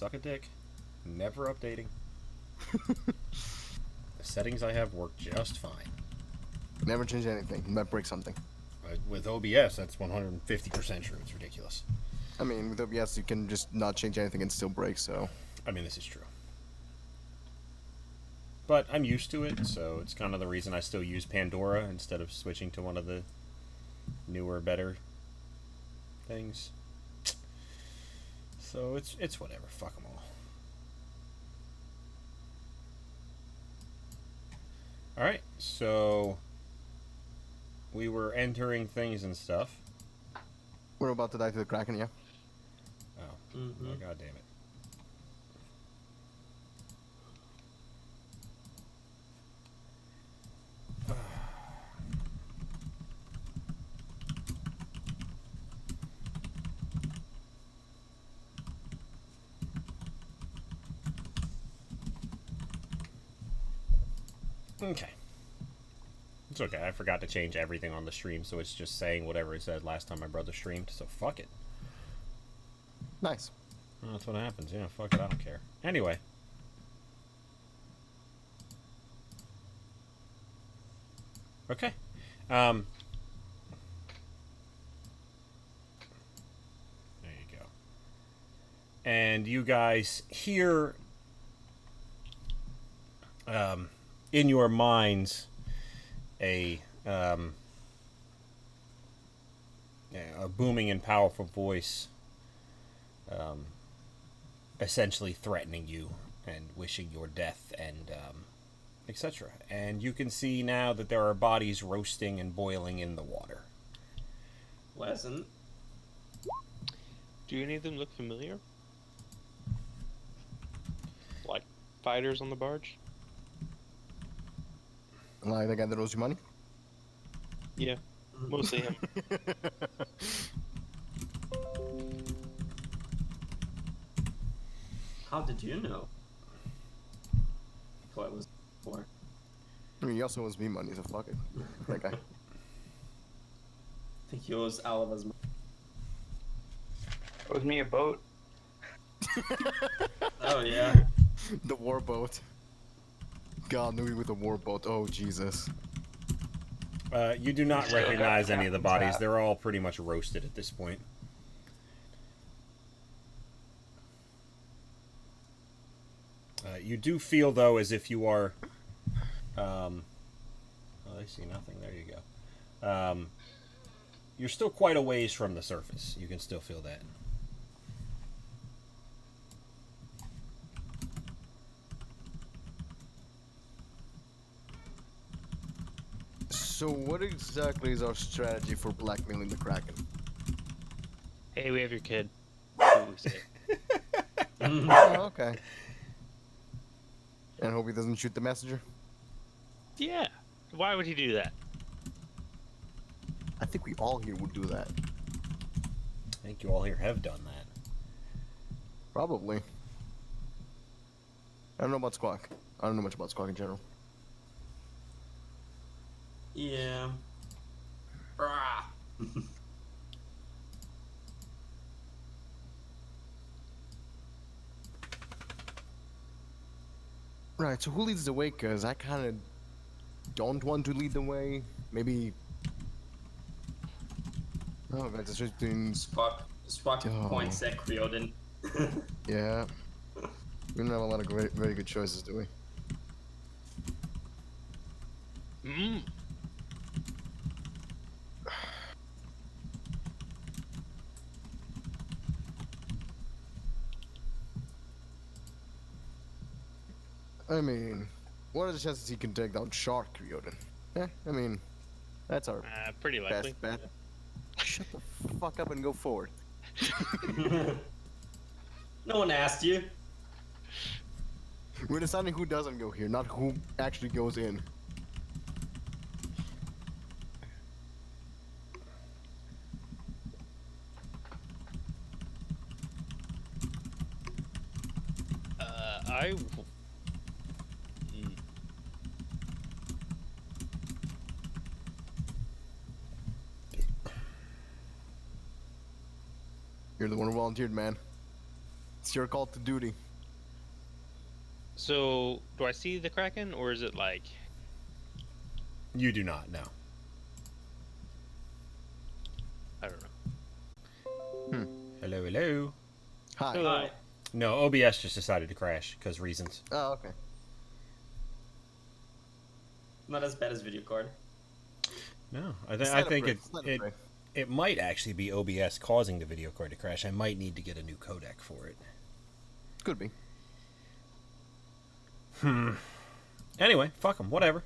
suck a dick. Never updating. The settings I have work just fine. Never change anything. You might break something. With OBS, that's 150% true. It's ridiculous. I mean, with OBS, you can just not change anything and still break, so... I mean, this is true. But I'm used to it, so it's kind of the reason I still use Pandora instead of switching to one of the newer, better things. So it's whatever. Fuck them all. Alright, so we were entering things and stuff. We're about to die to the Kraken, yeah? Oh, oh god damn it. Okay. It's okay. I forgot to change everything on the stream, so it's just saying whatever it said last time my brother streamed, so fuck it. Nice. Well, that's what happens. Yeah, fuck it. I don't care. Anyway. Okay. There you go. And you guys hear in your minds a booming and powerful voice essentially threatening you and wishing your death and etc. And you can see now that there are bodies roasting and boiling in the water. Pleasant. Do any of them look familiar? Like fighters on the barge? Like the guy that owes you money? Yeah, mostly him. How did you know? What it was for? I mean, he also owes me money, so fuck it. That guy. I think he owes all of us money. Owes me a boat. Oh yeah. The warboat. God, knew me with a warboat. Oh, Jesus. You do not recognize any of the bodies. They're all pretty much roasted at this point. You do feel, though, as if you are... well, I see nothing. There you go. You're still quite a ways from the surface. You can still feel that. So what exactly is our strategy for blackmailing the Kraken? Hey, we have your kid. That's what we say. Oh, okay. And hope he doesn't shoot the messenger? Yeah. Why would he do that? I think we all here would do that. I think you all here have done that. Probably. I don't know about Squawk. I don't know much about Squawk in general. Yeah. Rah. Right, so who leads the way? Because I kind of don't want to lead the way. Maybe... Oh, that's just doing... Spock Oh. points at Creodin. Yeah. We don't have a lot of very good choices, do we? Mm. I mean, what are the chances he can take down Shark Creodin? Yeah, I mean, that's our Pretty likely. best bet. Shut the fuck up and go forward. No one asked you. We're deciding who doesn't go here, not who actually goes in. I... You're the one who volunteered, man. It's It's your call to duty. So, do I see the Kraken, or is it like... You do not know. I don't know. Hello, hello. Hi. Hello. Hi. No, OBS just decided to crash because reasons. Oh, okay. Not as bad as video card. No, I Let think it break. it might actually be OBS causing the video card to crash. I might need to get a new codec for it. Could be. Anyway, fuck them. Whatever.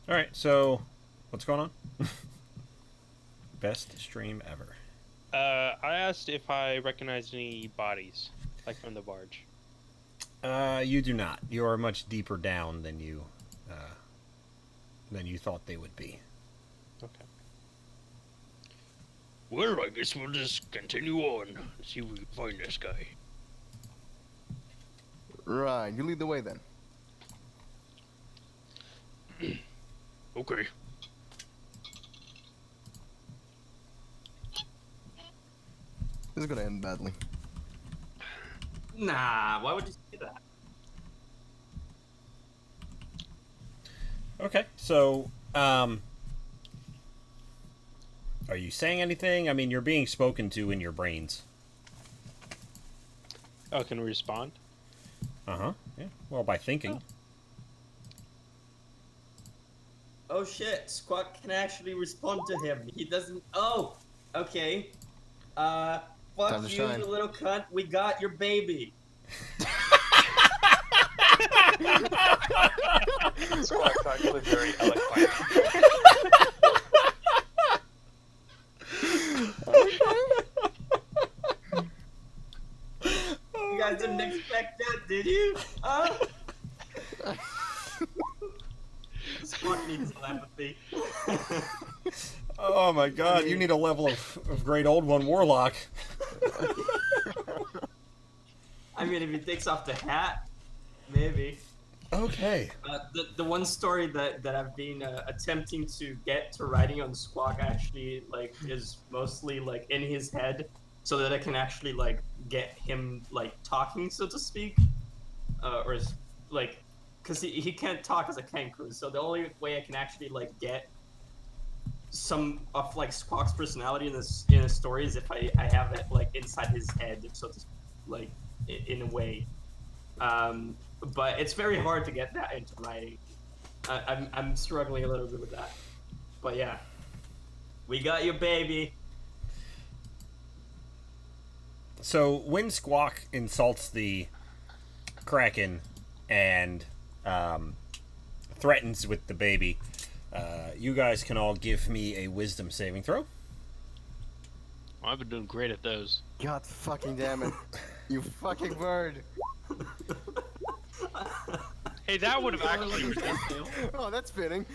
All right, so what's going on? Best stream ever. I asked if I recognized any bodies, like from the barge. You do not. You are much deeper down than you thought they would be. Okay. Well, I guess we'll just continue on and see if we can find this guy. Right. You lead the way then. Okay. This is gonna end badly. Nah, why would you say that? Okay, so are you saying anything? I mean, you're being spoken to in your brains. Oh, can we respond? Yeah. Well, by thinking. Oh shit, Squawk can actually respond to him. He doesn't. Oh, okay. Time Fuck to you, shine. you little cunt. We got your baby. Squawk's actually very eloquent. You guys didn't expect that, did you? Squawk needs some empathy. Oh my god, you need a level of great old one warlock. I mean, if he takes off the hat, maybe. Okay. The one story that I've been attempting to get to writing on Squawk actually like is mostly like in his head, so that I can actually like get him like talking, so to speak, or like, cause he can't talk as a kangaroo. So the only way I can actually like get some of like Squawk's personality in a story is if I have it like inside his head, so to like in a way. But it's very hard to get that into writing. I'm struggling a little bit with that. But yeah, we got your baby. So when Squawk insults the Kraken and threatens with the baby, you guys can all give me a wisdom saving throw. Well, I've been doing great at those. God fucking damn it. You fucking bird. Hey, that would have actually... Oh, that's fitting.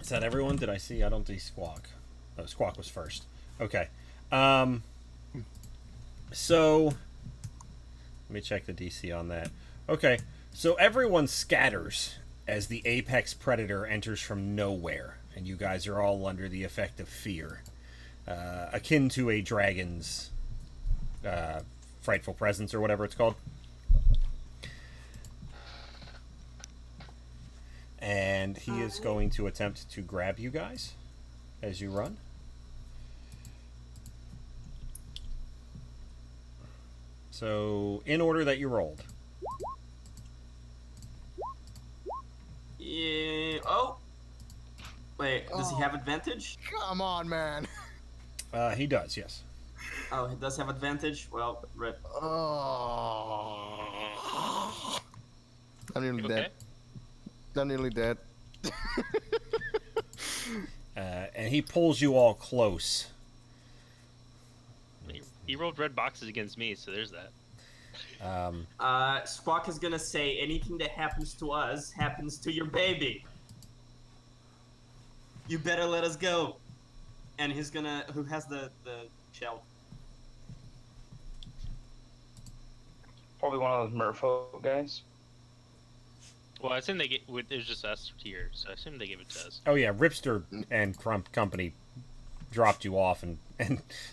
Is that everyone? Did I see? I don't see Squawk. Oh, Squawk was first. Okay. So let me check the DC on that. Okay. So everyone scatters as the apex predator enters from nowhere, and you guys are all under the effect of fear, akin to a dragon's frightful presence or whatever it's called. And he is going to attempt to grab you guys as you run. So, in order that you rolled. Yeah. Oh. Wait. Does he have advantage? Come on, man. He does, yes. Oh, he does have advantage. Well, rip. Oh. I'm nearly Okay. dead. I'm nearly dead. And he pulls you all close. He rolled red boxes against me, so there's that. Squawk is gonna say anything that happens to us happens to your baby. You better let us go. And he's gonna, who has the shell? Probably one of those merfolk guys. Well, I assume they get. There's just us here, so I assume they give it to us. Oh yeah, Ripster and Crump Company dropped you off and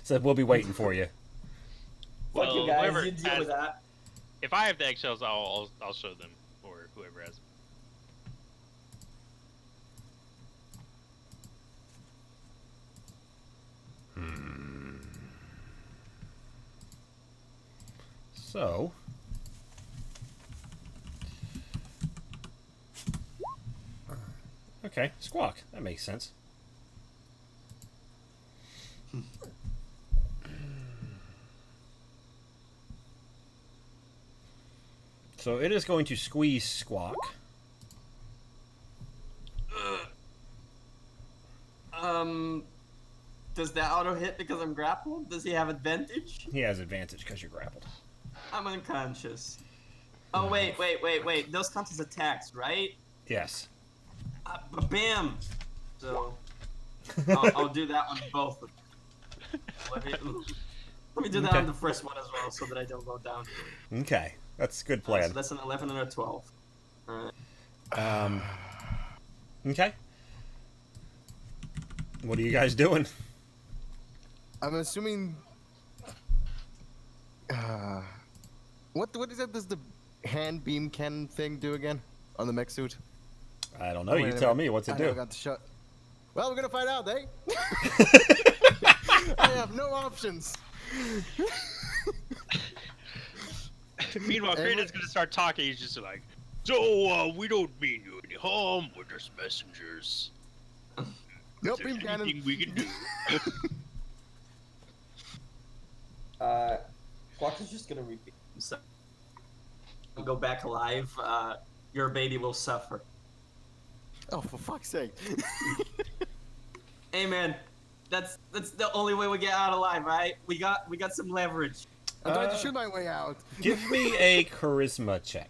said we'll be waiting for you. Fuck you Well, guys, whoever you deal has- with that. If I have the eggshells, I'll show them, or whoever has them. So, okay, Squawk. That makes sense. So it is going to squeeze Squawk. Does that auto hit because I'm grappled? Does he have advantage? He has advantage because you're grappled. I'm unconscious. Oh wait. Those count as attacks, right? Yes. Bam. So I'll do that on both of them. Let me do that Okay. on the first one as well, so that I don't go down. Okay, that's a good So plan. that's an 11 and a 12. All right. Okay. What are you guys doing? I'm assuming. What is that? Does the hand beam cannon thing do again on the mech suit? I don't know. Oh, You wait a tell minute. me what to I never do. got the shot. Well, we're gonna find out, eh? I have no options. Meanwhile, And Kraken's gonna start talking. He's just like, "So, we don't mean you any harm. We're just messengers. Nope, Is there beam cannon. anything we can do?" Fox is just gonna repeat himself. Go back alive. Your baby will suffer. Oh, for fuck's sake! Hey man, that's the only way we get out alive, right? We got some leverage. I'm trying to shoot my way out. Give me a charisma check.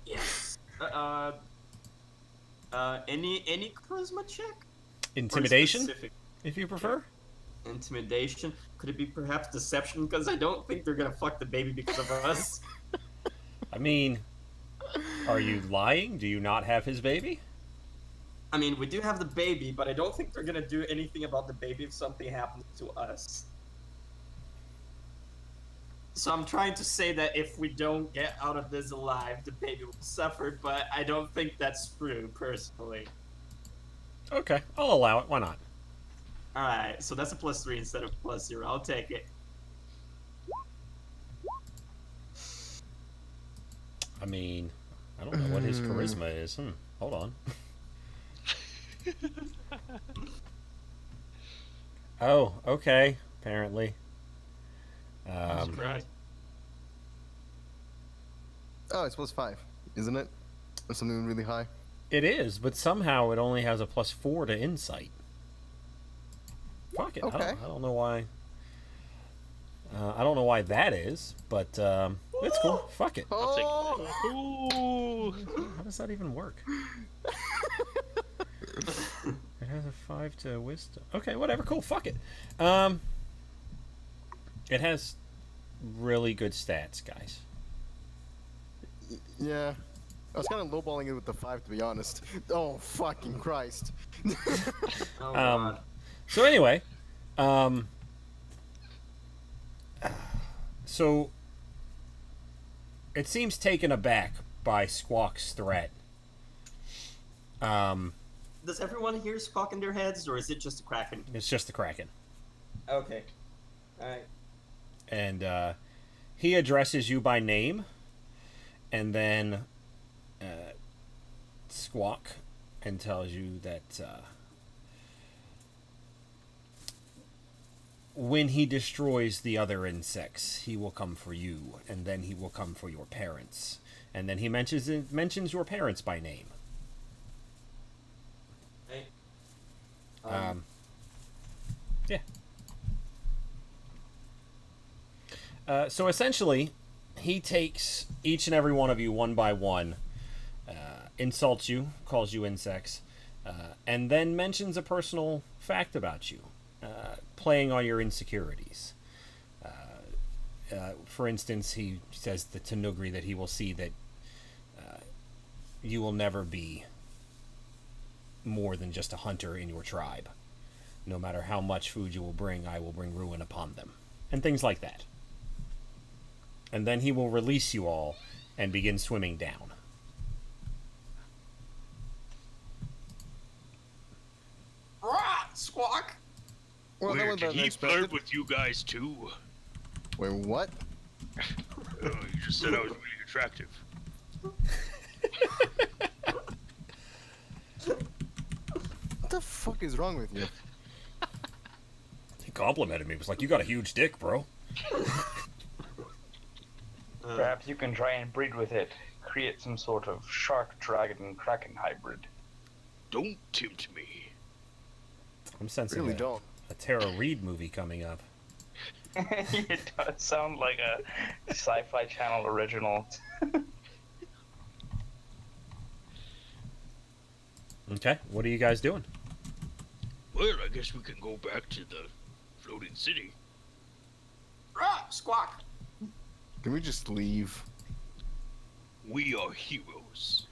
Yes. Any charisma check? Or Intimidation, specific? if you prefer. Intimidation. Could it be perhaps deception? Because I don't think they're gonna fuck the baby because of us. I mean, are you lying? Do you not have his baby? I mean, we do have the baby, but I don't think they're gonna do anything about the baby if something happens to us. So I'm trying to say that if we don't get out of this alive, the baby will suffer, but I don't think that's true, personally. Okay, I'll allow it. Why not? Alright, so that's a +3 instead of +0. I'll take it. I mean, I don't know what his charisma is. Hold on. Oh, okay. Apparently. Right. Oh, it's +5, isn't it? Or something really high. It is, but somehow it only has a +4 to insight. Fuck it. Okay. I don't know why. I don't know why that is, but it's cool. Fuck it. I'll take Oh! Ooh. How does that even work? It has a 5 to wisdom. Okay, whatever. Cool. Fuck it. It has really good stats, guys. Yeah. I was kind of lowballing it with the 5, to be honest. Oh, fucking Christ. Oh, God. So anyway, so it seems taken aback by Squawk's threat. Does everyone hear Squawk in their heads, or is it just a Kraken? It's just the Kraken. Okay. Alright. And he addresses you by name, and then Squawk, and tells you that when he destroys the other insects, he will come for you, and then he will come for your parents. And then he mentions your parents by name. Hey. Yeah. So essentially, he takes each and every one of you one by one, insults you, calls you insects, and then mentions a personal fact about you, playing on your insecurities. For instance, he says to Nugri that he will see that you will never be more than just a hunter in your tribe. No matter how much food you will bring, I will bring ruin upon them. And things like that. And then he will release you all and begin swimming down. Rah! Squawk! Well, that Weird, was did better than he expected. flirt with you guys too? Wait, what? Oh, you just said I was really attractive. What the fuck is wrong with you? He complimented me. He was like, you got a huge dick, bro. Perhaps you can try and breed with it. Create some sort of shark, dragon, and kraken hybrid. Don't tempt me. I'm sensing Really don't. a Tara Reid movie coming up. It does sound like a sci-fi channel original. Okay, what are you guys doing? Well, I guess we can go back to the floating city. Rah! Squawk! Can we just leave? We are heroes.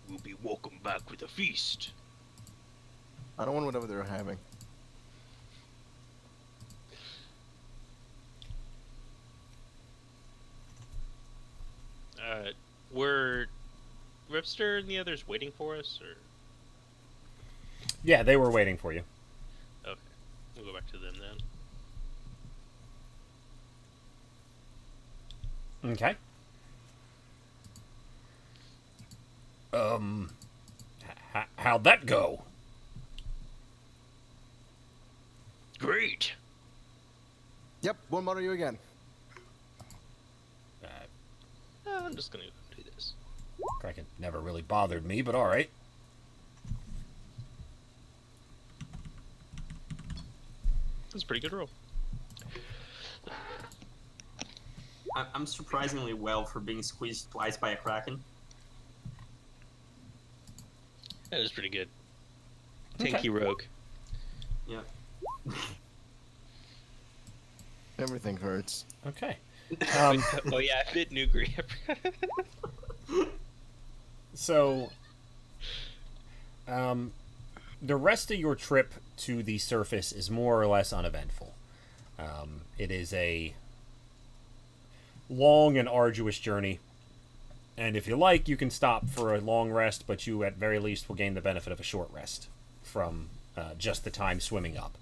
We'll be welcomed back with a feast. I don't want whatever they're having. Were Ripster and the others waiting for us, or Yeah, they were waiting for you. okay, we'll go back to them then. Okay. How'd that go? Great. Yep, won't bother you again. I'm just gonna do this. Kraken never really bothered me, but alright. That's a pretty good roll. I'm surprisingly well for being squeezed twice by a Kraken. That is pretty good. Okay. Tanky rogue. Yeah. Everything hurts. Okay. Oh yeah, I bit Nugri. So, the rest of your trip to the surface is more or less uneventful. It is a long and arduous journey, and if you like, you can stop for a long rest, but you at very least will gain the benefit of a short rest from just the time swimming up.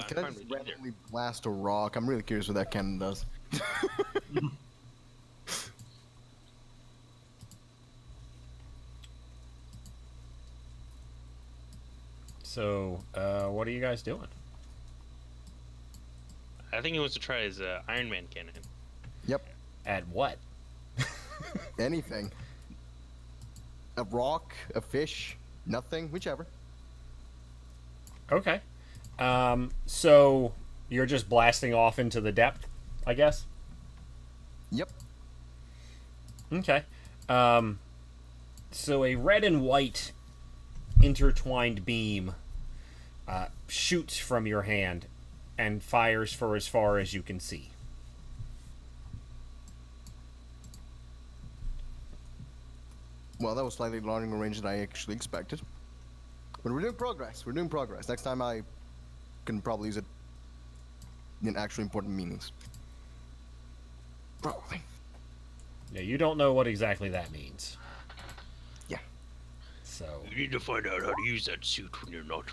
Can I fine just with either. randomly blast a rock? I'm really curious what that cannon does. So, what are you guys doing? I think he wants to try his Iron Man cannon. Yep, At what? anything. A rock, a fish, nothing, whichever. Okay. So you're just blasting off into the depth, I guess? Yep. Okay. So a red and white intertwined beam shoots from your hand and fires for as far as you can see. Well, that was slightly longer range than I actually expected. But we're doing progress. We're doing progress. Next time I can probably use it in actually important meanings. Probably. Yeah, you don't know what exactly that means. Yeah. So, You need to find out how to use that suit when you're not.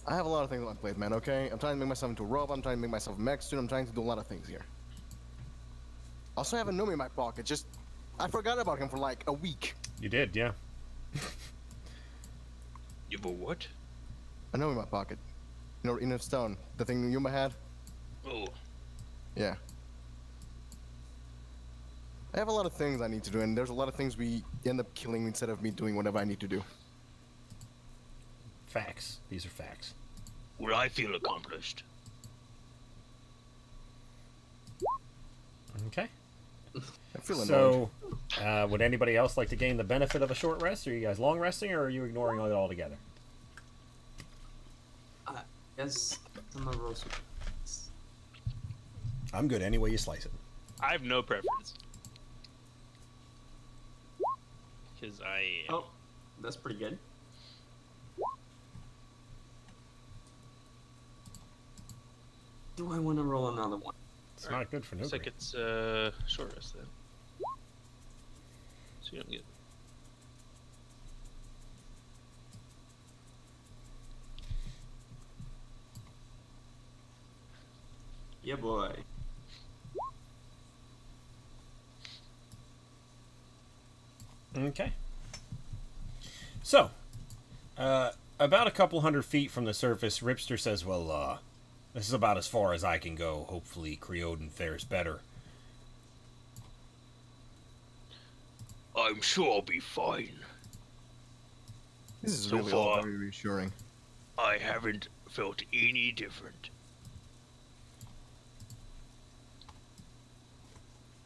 I have a lot of things on my plate, man, okay? I'm trying to make myself into a robot, I'm trying to make myself a mech suit, I'm trying to do a lot of things here. Also, I have a gnome in my pocket, just... I forgot about him for like a week. you did, yeah. You have a what? A gnome in my pocket. You know, in a stone. The thing Yuma had? Oh, Yeah. I have a lot of things I need to do, and there's a lot of things we end up killing instead of me doing whatever I need to do. Facts. These are facts. well, I feel accomplished. Okay. I feel annoyed. So, would anybody else like to gain the benefit of a short rest? Are you guys long resting, or are you ignoring it altogether? Yes, I'm a roast. I'm good any way you slice it. I have no preference. Because I am. Oh, that's pretty good. Do I want to roll another one? It's not good for Looks nobody. like it's short rest then. So you don't get. Yeah, boy. Okay. So, about a couple hundred feet from the surface, Ripster says, well, this is about as far as I can go. Hopefully Creoden fares better. I'm sure I'll be fine. This is So really all far- very reassuring. I haven't felt any different.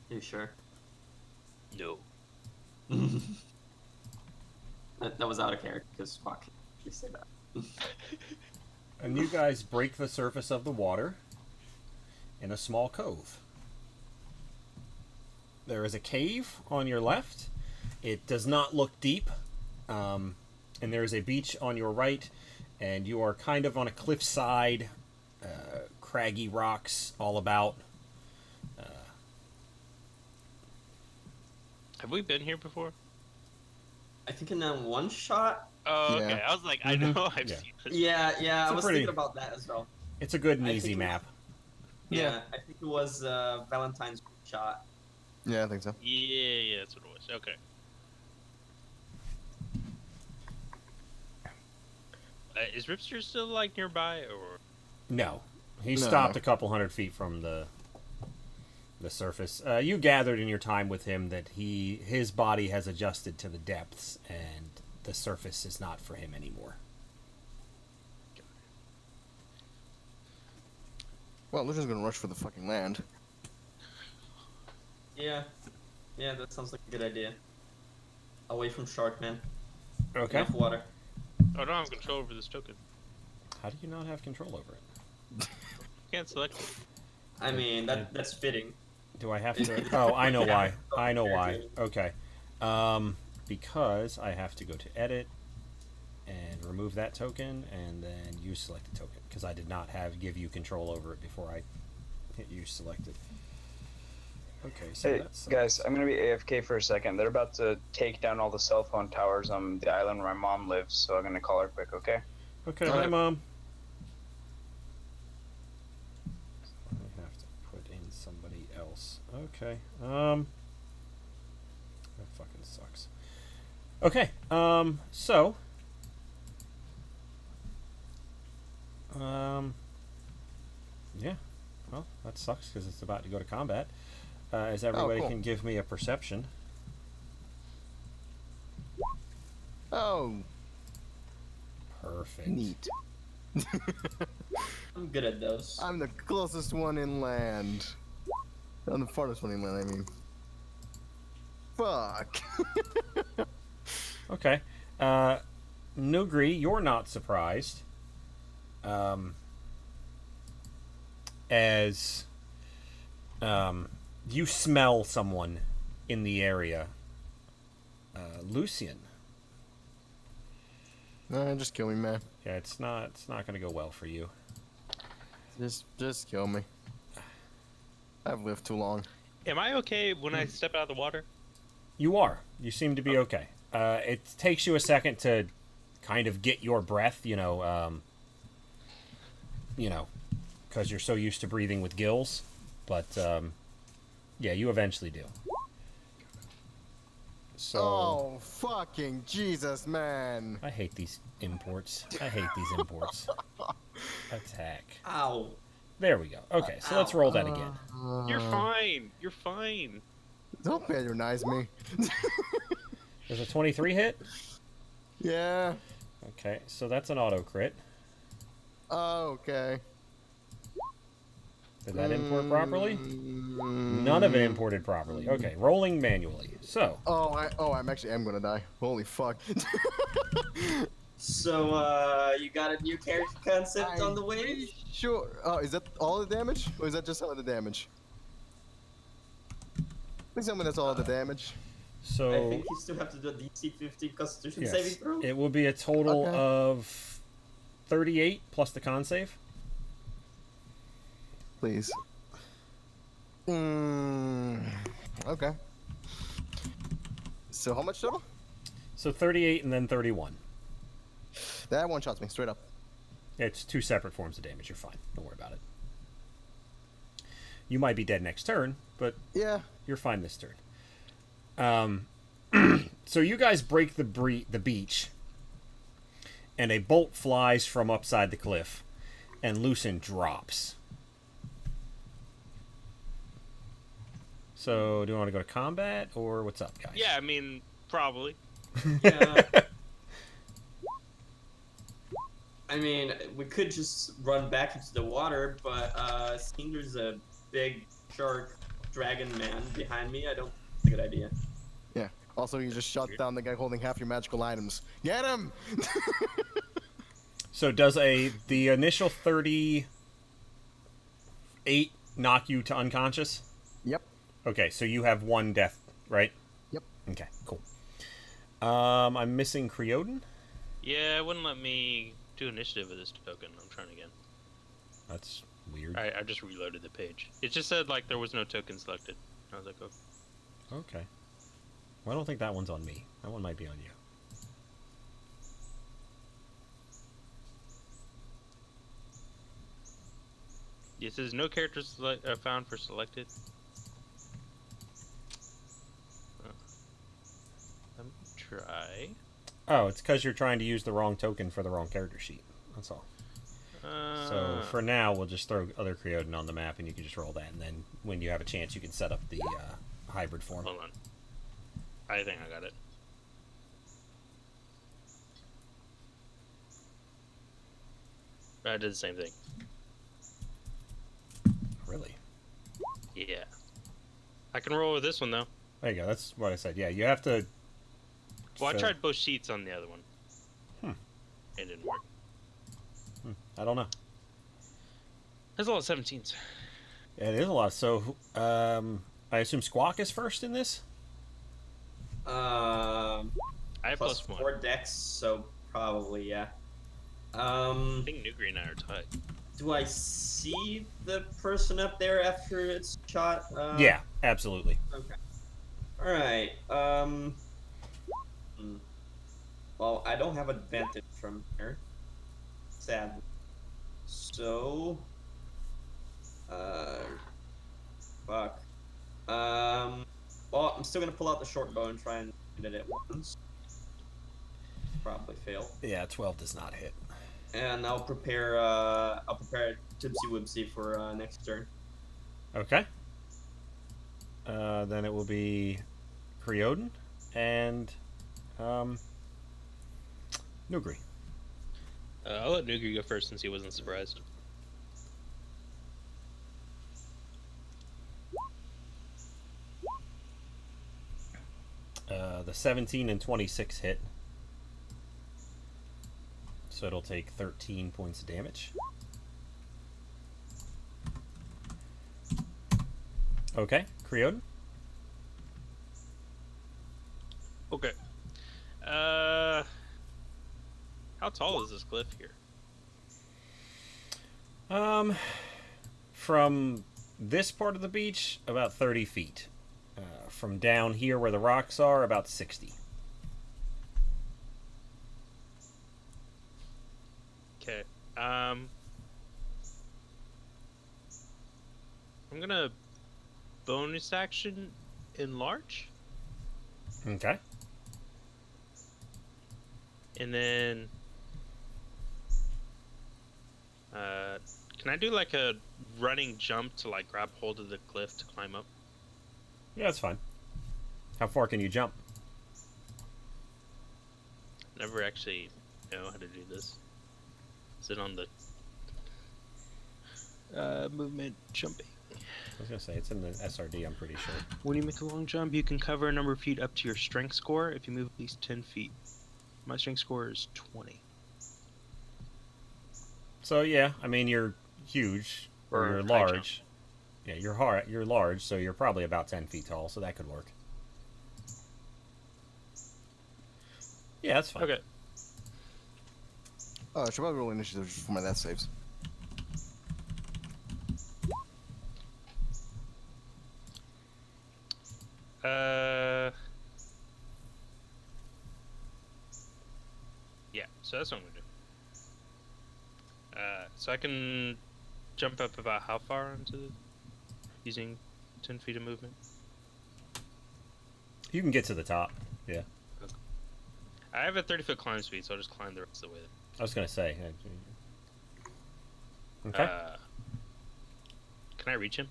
You sure? No. That was out of character, because fuck, you say that. And you guys break the surface of the water in a small cove. There is a cave on your left. It does not look deep. And there is a beach on your right. And you are kind of on a cliffside. Craggy rocks all about. Have we been here before? I think in that one shot. Oh, Yeah. okay. I was like, I know I've Yeah. seen this. Yeah, It's I a was pretty- thinking about that as well. It's a good and I easy think- map. Yeah, I think it was Valentine's shot. Yeah, I think so. Yeah, that's what it was. Okay. Is Ripster still like nearby, or? No. He No. stopped a couple hundred feet from the surface. You gathered in your time with him that his body has adjusted to the depths, and the surface is not for him anymore. Well, they're just gonna rush for the fucking land. Yeah, that sounds like a good idea. Away from Sharkman. Okay. Enough water. Oh, I don't have control over this token. How do you not have control over it? Can't select it. I mean, that's fitting. Do I have to? Oh, I know why. I know why. Okay. Because I have to go to edit and remove that token, and then you select the token, because I did not give you control over it before I hit use selected. Okay, so Hey, that's guys, I'm gonna be AFK for a second. They're about to take down all the cell phone towers on the island where my mom lives, so I'm gonna call her quick, okay? okay. All Hi, right. Mom. I have to put in somebody else. Okay. That fucking sucks. Okay. So. Yeah. Well, that sucks because it's about to go to combat. As everybody cool. can give me a perception. Oh, Perfect. neat. I'm good at those. I'm the closest one inland. I'm the farthest one inland, I mean. Fuck. Okay. Nugri, you're not surprised. As you smell someone in the area. Lucian. Nah, just kill me, man. Yeah, it's not going to go well for you. Just kill me. I've lived too long. Am I okay when I step out of the water? You are. You seem to be okay. It takes you a second to kind of get your breath, because you're so used to breathing with gills. But, yeah, you eventually do. So, Oh, fucking Jesus, man. I hate these imports. Attack. Ow. There we go. Okay, so let's roll that again. You're fine. You're fine. Don't patronize me. There's a 23 hit. Yeah. Okay, so that's an auto crit. Oh, okay. Did that import properly? None of it imported properly. Okay, rolling manually. So, I'm actually gonna die. Holy fuck. So, you got a new character concept on the way? Pretty sure. Oh, is that all the damage, or is that just some of the damage? Please tell me that's all the damage. I So think you still have to do a DC 15 Constitution yes, saving throw. it will be a total Okay. of 38 plus the con save. Please. Okay. So how much total? So 38 and then 31. That one shots me straight up. It's two separate forms of damage. You're fine. Don't worry about it. You might be dead next turn, but Yeah. you're fine this turn. So you guys break the beach, and a bolt flies from upside the cliff, and Lucen drops. So, do you want to go to combat, or what's up, guys? Yeah, I mean, probably. Yeah. I mean, we could just run back into the water, but seeing there's a big shark dragon man behind me, I don't think it's a good idea. Yeah. Also, you just shot down the guy holding half your magical items. Get him! So, does the initial 38 knock you to unconscious? Yep. Okay, so you have one death, right? Yep. Okay, cool. I'm missing Creodin. Yeah, it wouldn't let me do initiative with this token. I'm trying again. That's weird. I just reloaded the page. It just said, like, there was no token selected. I was like, oh. Okay. Well, I don't think that one's on me. That one might be on you. It says no characters found for selected. Let me try. Oh, it's because you're trying to use the wrong token for the wrong character sheet. That's all. So for now, we'll just throw other Creodin on the map, and you can just roll that. And then when you have a chance, you can set up the hybrid form. Hold on. I think I got it. I did the same thing. Really? Yeah. I can roll with this one, though. There you go. That's what I said. Yeah, you have to. Well, I So- tried both sheets on the other one. It didn't work. I don't know. There's a lot of 17s. Yeah, it is a lot. So, I assume Squawk is first in this. Um, I have plus plus 1. 4 dex, so probably, yeah. I think Nugri and I are tied. Do I see the person up there after it's shot? Yeah, absolutely. Okay. Alright, well, I don't have advantage from here. Sadly. So... Fuck. Well, I'm still gonna pull out the short bow and try and hit it at once. Probably fail. Yeah, 12 does not hit. And I'll prepare Tipsy Wibsy for next turn. Okay. Then it will be Creodin and Nugri. I'll let Nugri go first since he wasn't surprised. The 17 and 26 hit. So it'll take 13 points of damage. Okay, Creodin. Okay. How tall is this cliff here? From this part of the beach, about 30 feet. From down here where the rocks are, about 60. Okay. I'm gonna bonus action enlarge, Okay. and then can I do like a running jump to like grab hold of the cliff to climb up? Yeah, that's fine. How far can you jump? Never actually know how to do this. Is it on the movement jumping? I was gonna say it's in the SRD. I'm pretty sure. When you make a long jump, you can cover a number of feet up to your strength score if you move at least 10 feet. My strength score is 20. So yeah, I mean you're huge or Or you're high jump. large. Yeah, you're large, so you're probably about 10 feet tall, so that could work. Yeah, that's fine. Okay. Oh, I should probably roll initiative for my death saves. Yeah, so that's what I'm gonna do. So I can jump up about how far using 10 feet of movement? You can get to the top. Yeah. I have a 30-foot climb speed, so I'll just climb the rest of the way. I was gonna say. Okay. Can I reach him?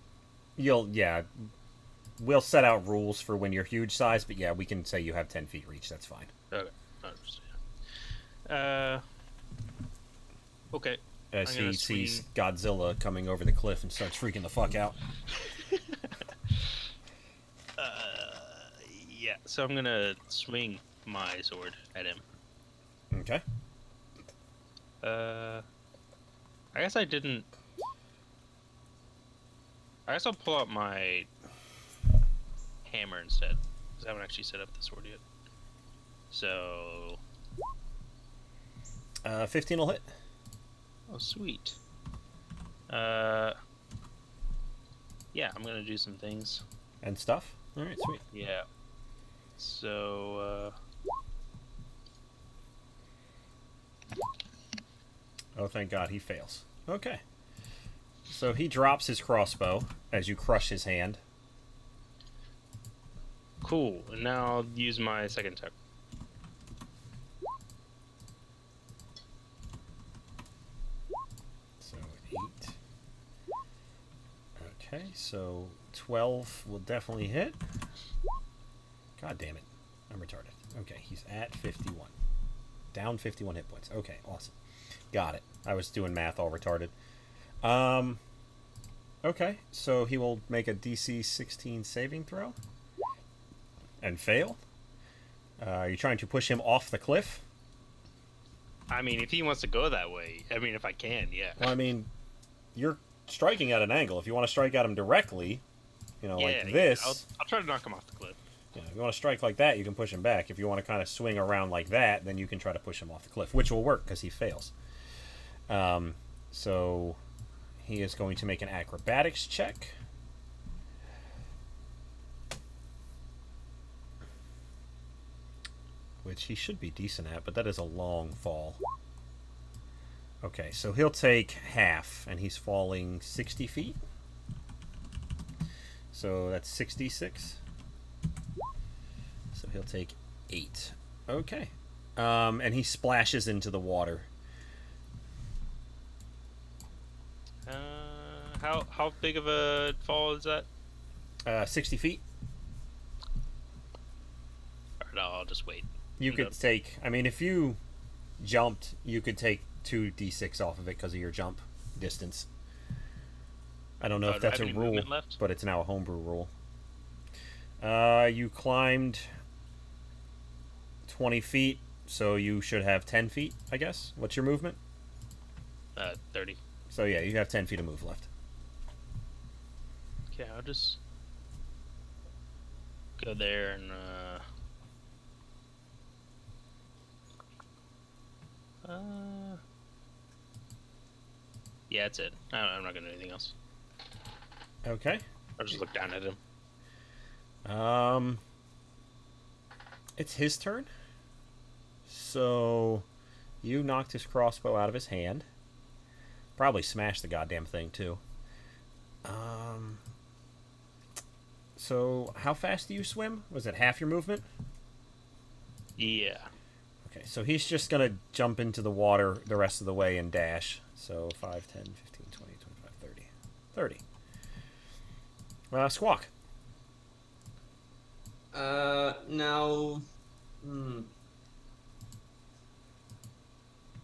Yeah. We'll set out rules for when you're huge size, but yeah, we can say you have 10 feet reach. That's fine. Okay. Okay. As I'm he gonna sees swing. Godzilla coming over the cliff and starts freaking the fuck out. Yeah. So I'm gonna swing my sword at him. Okay. I guess I didn't. I guess I'll pull out my hammer instead, because I haven't actually set up the sword yet. So. 15 will hit. Oh, sweet. Yeah, I'm gonna do some things. And stuff. All right, sweet. Yeah. So. Oh, thank God, he fails. Okay. So he drops his crossbow as you crush his hand. Cool. And now I'll use my second attack. So 8. Okay, so 12 will definitely hit. God damn it. I'm retarded. Okay, he's at 51. Down 51 hit points. Okay, awesome. Got it. I was doing math all retarded. Okay, so he will make a DC 16 saving throw. And fail. Are you trying to push him off the cliff? I mean, if he wants to go that way, I mean, if I can, yeah. Well, I mean, you're striking at an angle. If you want to strike at him directly, like this. I'll try to knock him off the cliff. If you want to strike like that, you can push him back. If you want to kind of swing around like that, then you can try to push him off the cliff, which will work because he fails. So he is going to make an acrobatics check. Which he should be decent at, but that is a long fall. Okay, so he'll take half, and he's falling 60 feet. So that's 66. So he'll take 8. Okay. And he splashes into the water. How big of a fall is that? 60 feet. Alright, I'll just wait. You could take, I mean, if you jumped, you could take 2d6 off of it because of your jump distance. I don't know if do I that's have a any rule, movement left? but it's now a homebrew rule. You climbed 20 feet, so you should have 10 feet, I guess. What's your movement? 30. So yeah, you have 10 feet of move left. Okay, I'll just go there and yeah, that's it. I'm not gonna do anything else. Okay. I'll just look down at him. It's his turn. So you knocked his crossbow out of his hand. Probably smashed the goddamn thing too. So how fast do you swim? Was it half your movement? Yeah. Okay, so he's just going to jump into the water the rest of the way and dash. So 5, 10, 15, 20, 25, 30. 30. Squawk. Now...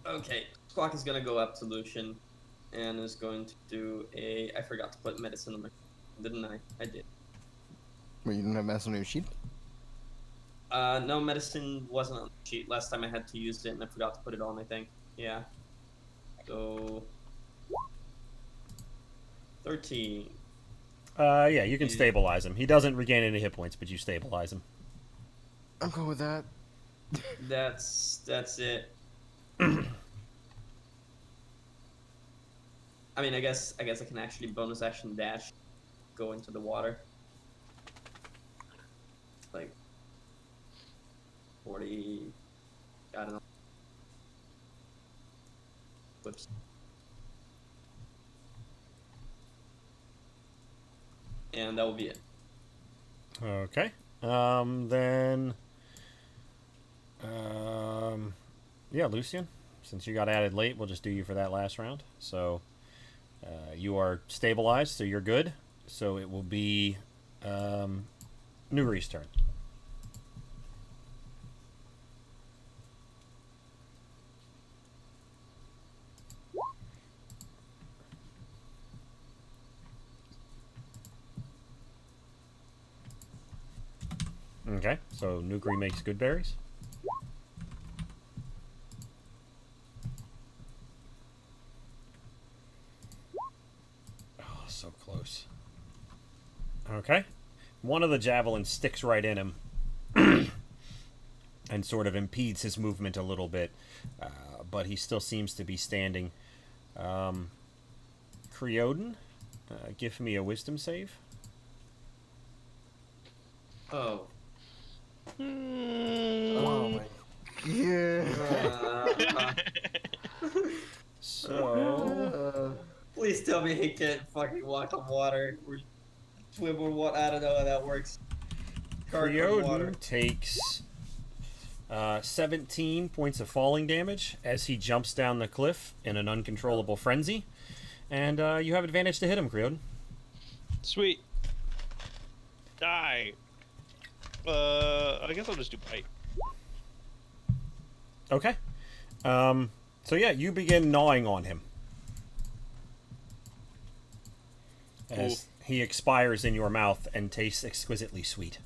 Okay, Squawk is gonna go up to Lucian and is going to do a... I forgot to put medicine on my... Didn't I? I did. Wait, you don't have mass on your sheet? No, medicine wasn't on the sheet. Last time I had to use it and I forgot to put it on, I think. Yeah. So... 13. Yeah, you can Yeah. stabilize him. He doesn't regain any hit points, but you stabilize him. I'm cool with that. That's it. I mean, I guess I can actually bonus action dash, go into the water. Like 40. I don't know. Whoops. And that will be it. Okay. Then. Yeah, Lucian. Since you got added late, we'll just do you for that last round. So, you are stabilized, so you're good. So it will be Nugri's turn. Okay, so Nugri makes good berries. Oh, so close. Okay. One of the javelins sticks right in him and sort of impedes his movement a little bit, but he still seems to be standing. Creoden, give me a wisdom save. Oh. Oh my. Yeah. So, Please tell me he can't fucking walk on water or swim on water. I don't know how that works. Cart on water. Creoden takes 17 points of falling damage as he jumps down the cliff in an uncontrollable frenzy. And you have advantage to hit him, Creoden. Sweet. Die. I guess I'll just do bite. Okay. So yeah, you begin gnawing on him as he expires in your mouth and tastes exquisitely sweet.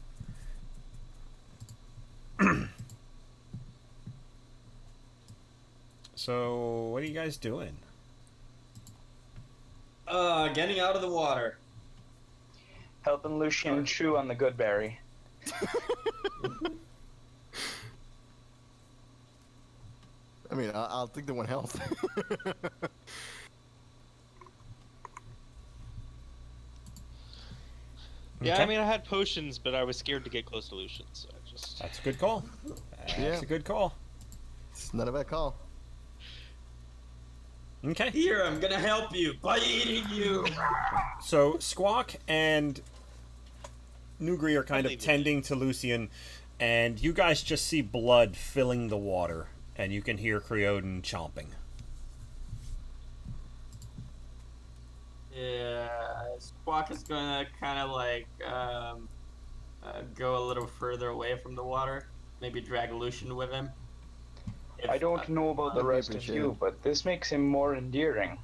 So, what are you guys doing? Getting out of the water. Helping Lucian chew on the good berry. I mean, I'll take the 1 health. Yeah, Okay. I mean, I had potions, but I was scared to get close to Lucian, so I just... That's a good call. That's Yeah. a good call. It's not a bad call. Okay. Here, I'm gonna help you by eating you. So Squawk and Nugri are kind I'll of leave it. tending to Lucian, and you guys just see blood filling the water, and you can hear Creoden chomping. Yeah, Squawk is gonna kind of like go a little further away from the water. Maybe drag Lucian with him. I don't know about the I'd be rest of you, appreciated. but this makes him more endearing.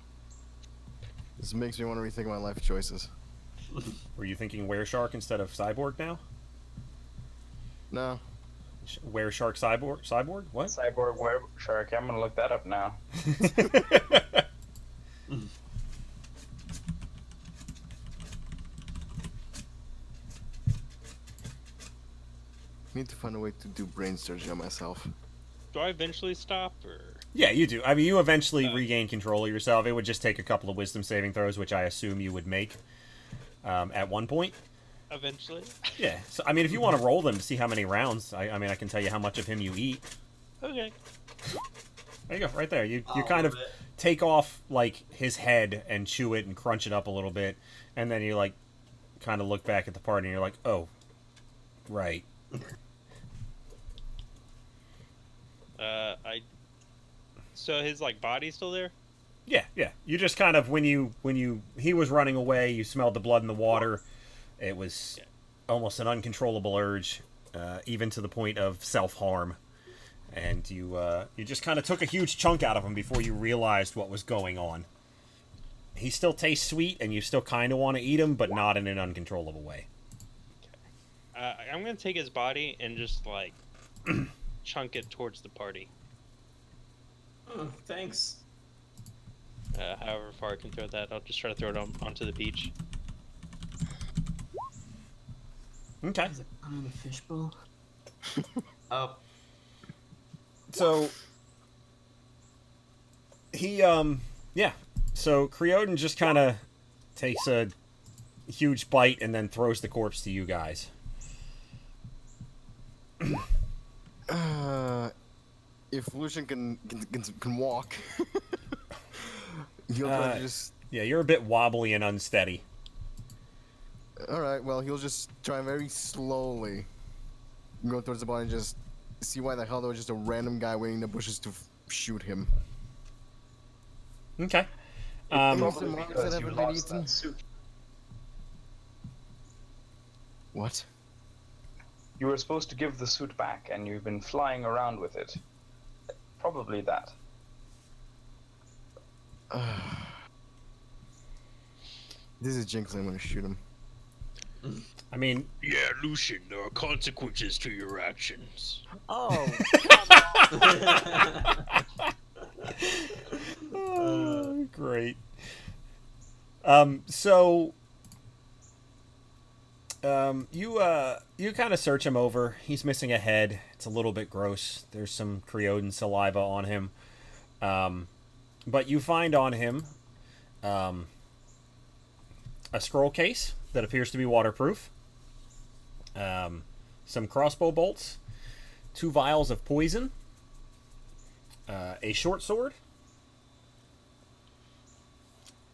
This makes me want to rethink my life choices. Were you thinking Wereshark instead of Cyborg now? No. Wereshark Cyborg? What? Cyborg web shark. I'm gonna look that up now. Need to find a way to do brain surgery on myself. Do I eventually stop, or... Yeah, you do. I mean, you eventually regain control of yourself. It would just take a couple of wisdom saving throws, which I assume you would make at one point. Eventually? Yeah. So, I mean, if you want to roll them to see how many rounds, I mean, I can tell you how much of him you eat. Okay. There you go, right there. You All kind of of it. take off like his head and chew it and crunch it up a little bit, and then you like kind of look back at the party and you're like, oh, right. So his, like, body's still there? Yeah, yeah. You just kind of when he was running away, you smelled the blood in the water. It was almost an uncontrollable urge, even to the point of self-harm. And you just kind of took a huge chunk out of him before you realized what was going on. He still tastes sweet, and you still kind of want to eat him, but not in an uncontrollable way. I'm gonna take his body and just, like, chunk it towards the party. Oh, thanks. However far I can throw that, I'll just try to throw it onto the beach. Okay. Is it on the fishbowl? Oh. So he yeah. So Creodin just kind of takes a huge bite and then throws the corpse to you guys. If Lucian can walk, he'll try to just. Yeah, you're a bit wobbly and unsteady. All right. Well, he'll just try very slowly go towards the body and just see why the hell there was just a random guy waiting in the bushes to shoot him. Okay. Probably Some because monsters you have been lost eaten. that suit. What? You were supposed to give the suit back, and you've been flying around with it. Probably that. This is Jinx. I'm gonna shoot him. I mean, Yeah, Lucian, there are consequences to your actions. Oh. great. So you kind of search him over. He's missing a head. It's a little bit gross. There's some Creodin saliva on him. But you find on him a scroll case that appears to be waterproof. Some crossbow bolts, 2 vials of poison, a short sword,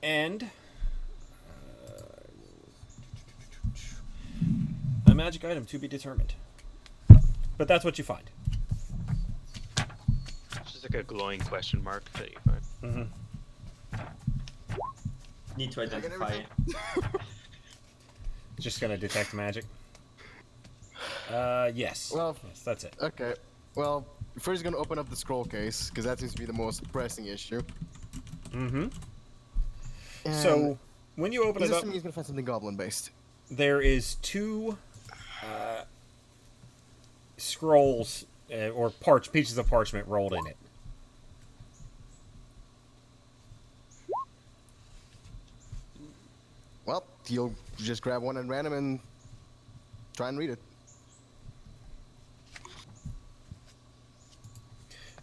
and a magic item to be determined. But that's what you find. It's just like a glowing question mark that you find. Mm-hmm. Need to identify it. Just gonna detect magic. Yes. Well, yes, that's it. Okay. Well, first gonna open up the scroll case because that seems to be the most pressing issue. Mm-hmm. And So when you open he's it up, assuming he's gonna find something goblin based. there is 2 scrolls or pieces of parchment rolled in it. Well, he'll just grab one at random and try and read it.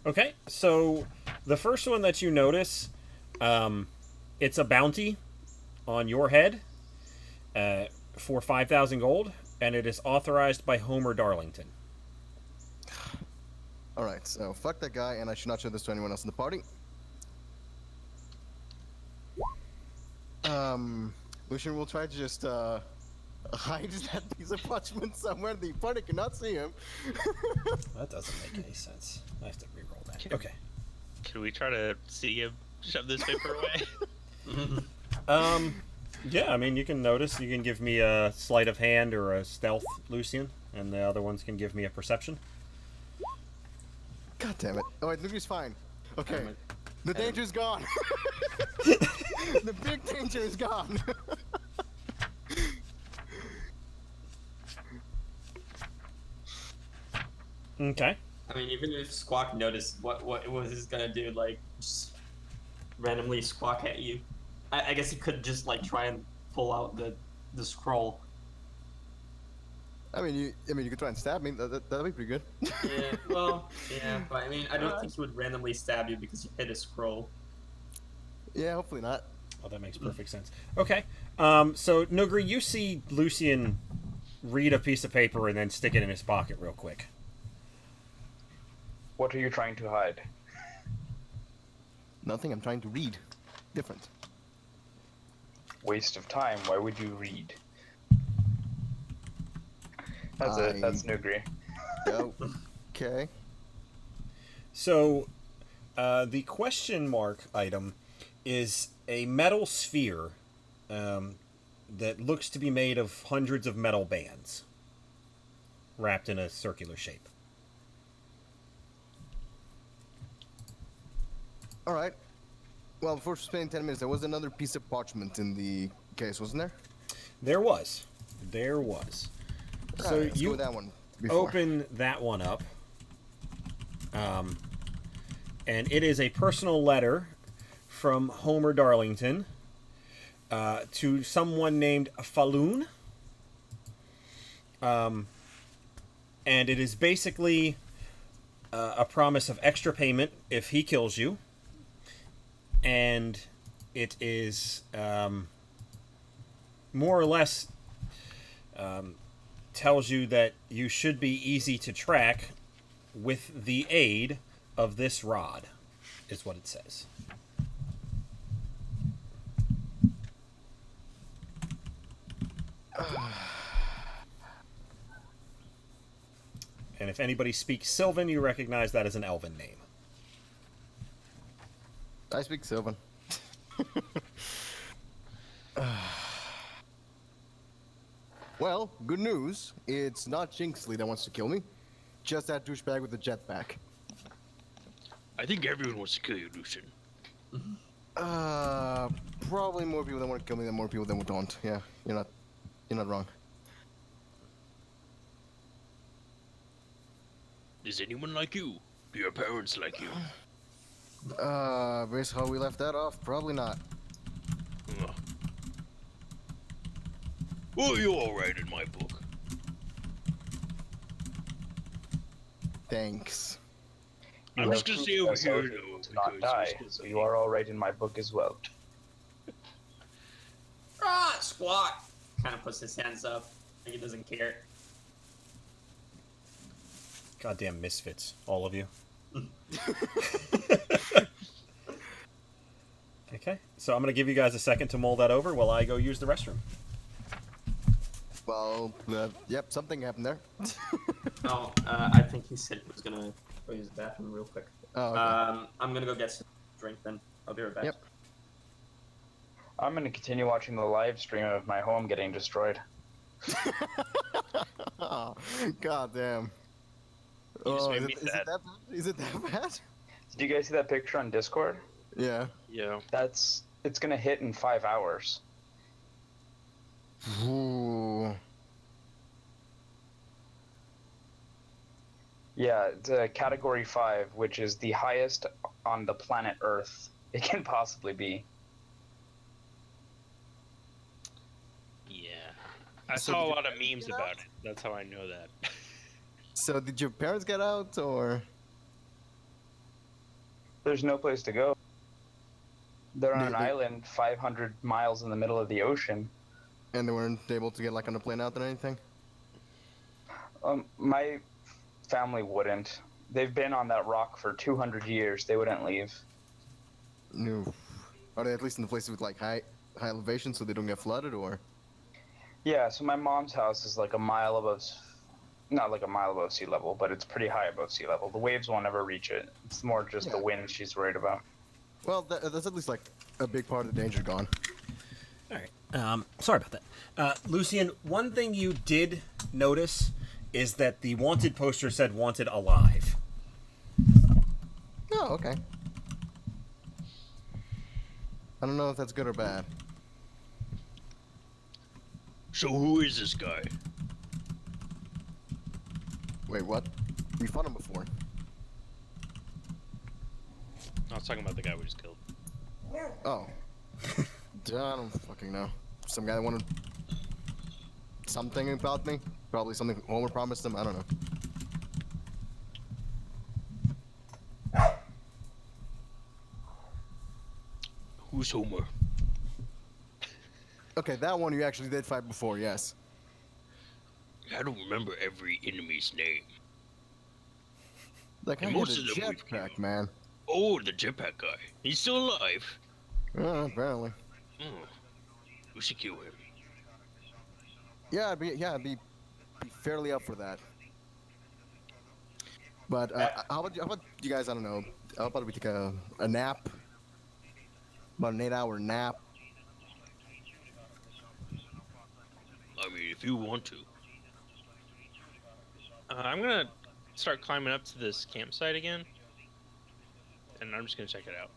Okay, so the first one that you notice, it's a bounty on your head for 5,000 gold, and it is authorized by Homer Darlington. Alright, so fuck that guy, and I should not show this to anyone else in the party. Lucian will try to just hide that piece of parchment somewhere the party cannot see him. That doesn't make any sense. I have to reroll that. Okay. Can we try to see him shove this paper away? Yeah, I mean, you can notice. You can give me a sleight of hand or a stealth, Lucian, and the other ones can give me a perception. God damn it. Alright, Lucian's fine. Okay. The danger's gone. The big danger is gone. Okay. I mean, even if Squawk noticed, what was he gonna do? Like, just randomly squawk at you? I guess he could just like try and pull out the scroll. I mean, you could try and stab me. That'd be pretty good. Yeah, well, yeah, but I mean, I don't think he would randomly stab you because you hit a scroll. Yeah, hopefully not. Oh, that makes perfect sense. Okay. So, Nugri, you see Lucian read a piece of paper and then stick it in his pocket real quick. What are you trying to hide? Nothing. I'm trying to read. Different. Waste of time. Why would you read? That's I- it. That's Nugri. Oh, okay. So, the question mark item is a metal sphere that looks to be made of hundreds of metal bands wrapped in a circular shape. All right. Well, before spending 10 minutes, there was another piece of parchment in the case, wasn't there? There was. There was. All So right, let's go you with that one. Before. open that one up. And it is a personal letter from Homer Darlington to someone named Falloon. And it is basically a promise of extra payment if he kills you. And it is more or less tells you that you should be easy to track with the aid of this rod, is what it says. And if anybody speaks Sylvan, you recognize that as an elven name. I speak Sylvan. Well, good news. It's not Jinxley that wants to kill me. Just that douchebag with the jetpack. I think everyone wants to kill you, Lucian. Probably more people that want to kill me than more people that don't. Yeah, you're not wrong. Is anyone like you? Do your parents like you? Based how we left that off, probably not. Well, you're alright in my book. Thanks. I'm just gonna stay over here, to though, not because die, you're so still you are all right in my book as well. Ah, Squawk kind of puts his hands up, like he doesn't care. Goddamn misfits, all of you. Okay, so I'm going to give you guys a second to mull that over while I go use the restroom. Well, yep, something happened there. Oh, I think he said he was gonna go use the bathroom real quick. Oh, okay. I'm gonna go get some drink then. I'll be right back. Yep. I'm going to continue watching the live stream of my home getting destroyed. Oh, God damn. You just Oh, made is me it sad. that bad? Is it that bad? Did you guys see that picture on Discord? Yeah. Yeah. It's going to hit in 5 hours. Ooh. Yeah, it's a category 5, which is the highest on the planet Earth it can possibly be. Yeah. I So saw a did lot of you memes get about out? it. That's how I know that. So did your parents get out, or? There's no place to go. They're on an They- island 500 miles in the middle of the ocean. And they weren't able to get like on a plane out or anything? My family wouldn't. They've been on that rock for 200 years. They wouldn't leave. No. Are they at least in the places with like high elevation so they don't get flooded, or? Yeah, so my mom's house is like a mile above, not like a mile above sea level, but it's pretty high above sea level. The waves won't ever reach it. It's more just the Yeah. wind she's worried about. Well, that's at least like a big part of the danger gone. All right. Sorry about that. Lucian, one thing you did notice is that the wanted poster said wanted alive. Oh, okay. I don't know if that's good or bad. So who is this guy? Wait, what? We fought him before. I was talking about the guy we just killed. Oh. I don't fucking know. Some guy that wanted something about me? Probably something Homer promised him. I don't know. Who's Homer? Okay, that one you actually did fight before, yes. I don't remember every enemy's name. Like, I And had a most of them we've jetpack, man. Oh, the jetpack guy. He's still alive. Apparently. Oh, we should kill him. Yeah, I'd be fairly up for that. But how about you guys? I don't know. How about we take a nap? About an 8-hour nap. I mean, if you want to. I'm gonna start climbing up to this campsite again, and I'm just gonna check it out.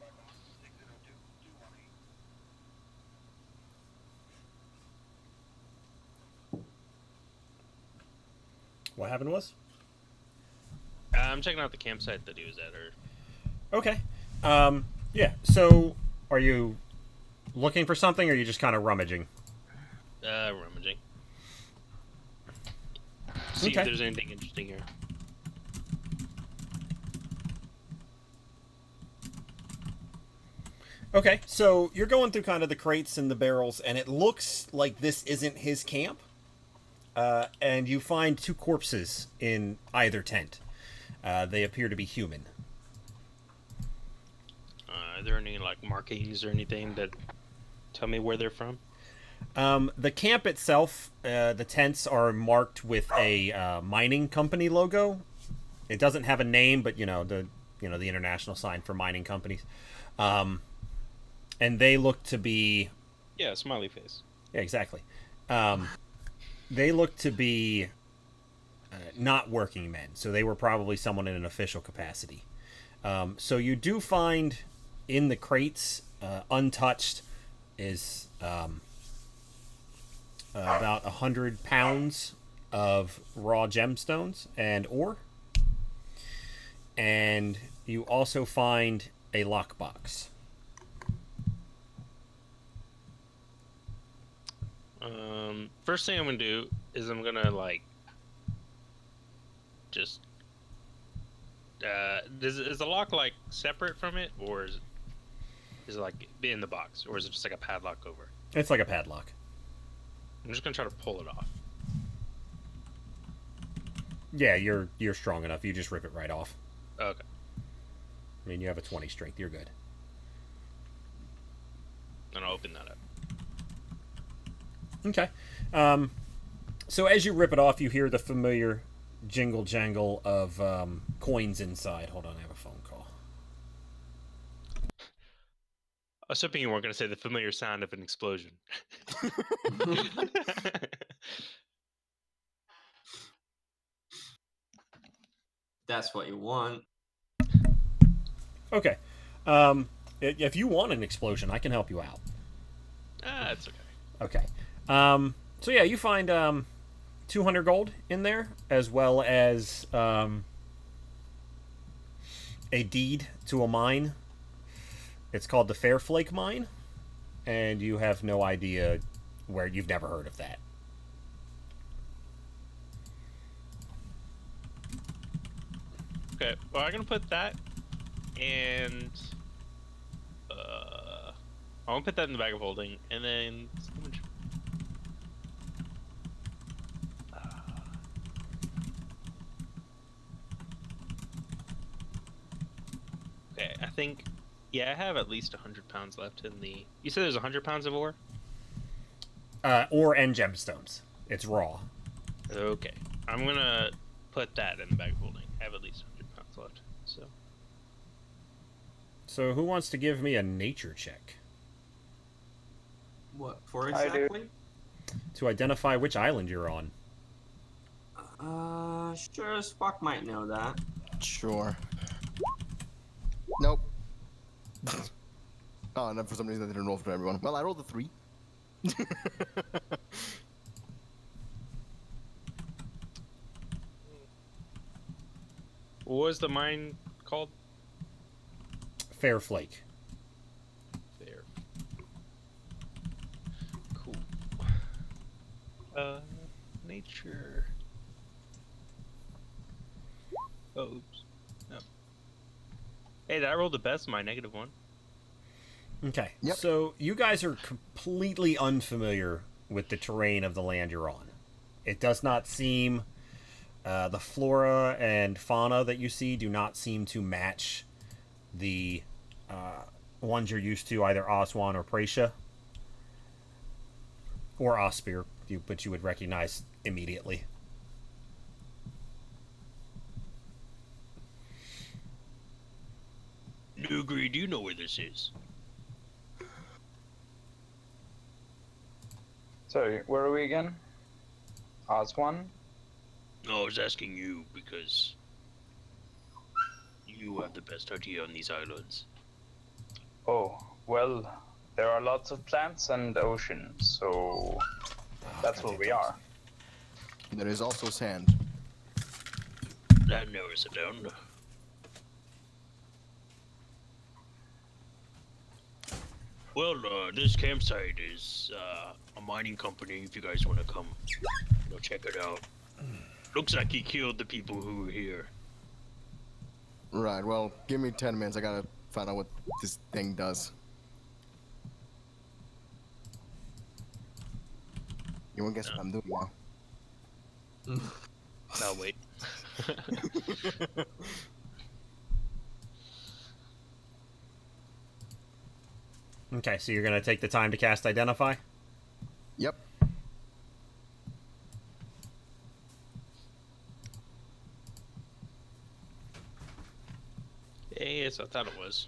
What happened was? I'm checking out the campsite that he was at. Or Okay. Yeah, so Are you looking for something, or are you just kind of rummaging? Rummaging. See Okay. if there's anything interesting here. Okay, so you're going through kind of the crates and the barrels, and it looks like this isn't his camp. And you find 2 corpses in either tent. They appear to be human. Are there any like markings or anything that tell me where they're from? The camp itself, the tents are marked with a mining company logo. It doesn't have a name, but the international sign for mining companies. And they look to be... Yeah, smiley face. Yeah, exactly. They look to be not working men, so they were probably someone in an official capacity. So you do find in the crates, untouched, is about 100 pounds of raw gemstones and ore. And you also find a lockbox. First thing I'm gonna do is I'm gonna just is the lock like separate from it, or is it like in the box, or is it just like a padlock over? It's like a padlock. I'm just gonna try to pull it off. Yeah, you're strong enough. You just rip it right off. Okay. I mean, you have a 20 strength. You're good. Then I'll open that up. Okay. So as you rip it off, you hear the familiar jingle jangle of coins inside. Hold on, I have a phone call. I was hoping you weren't going to say the familiar sound of an explosion. That's what you want. Okay. If you want an explosion, I can help you out. It's okay. Okay. So yeah, you find 200 gold in there, as well as a deed to a mine. It's called the Fairflake Mine, and you have no idea where. You've never heard of that. Okay, well, I'm gonna put that, and I'm gonna put that in the bag of holding, and then okay, I think, yeah, I have at least 100 pounds left in the. You said there's 100 pounds of ore? Ore and gemstones. It's raw. Okay, I'm gonna put that in the bag of holding. I have at least 100 pounds left, so. So who wants to give me a nature check What for I do. exactly? to identify which island you're on? Sure as fuck might know that. Sure. Nope. Oh, and then for some reason I didn't roll for everyone. Well, I rolled a 3. What was the mine called? Fairflake. There. Cool. Nature. Oh, oops. No. Hey, I rolled the best, my -1. Okay. Yep. So you guys are completely unfamiliar with the terrain of the land you're on. It does not seem... the flora and fauna that you see do not seem to match the ones you're used to, either Oswan or Pratia. Or Ospir, but you would recognize immediately. Nugri, do you know where this is? Sorry, where are we again? Oswan? No, I was asking you because you have the best idea on these islands. Oh, well, there are lots of plants and oceans, so that's where we are. There is also sand. That narrows it down. Well, this campsite is a mining company. If you guys want to come, check it out. Looks like he killed the people who were here. Right, well, give me 10 minutes. I gotta find out what this thing does. You won't guess what I'm doing now. I'll wait. Okay, so you're going to take the time to cast Identify? Yep. Yes, I thought it was.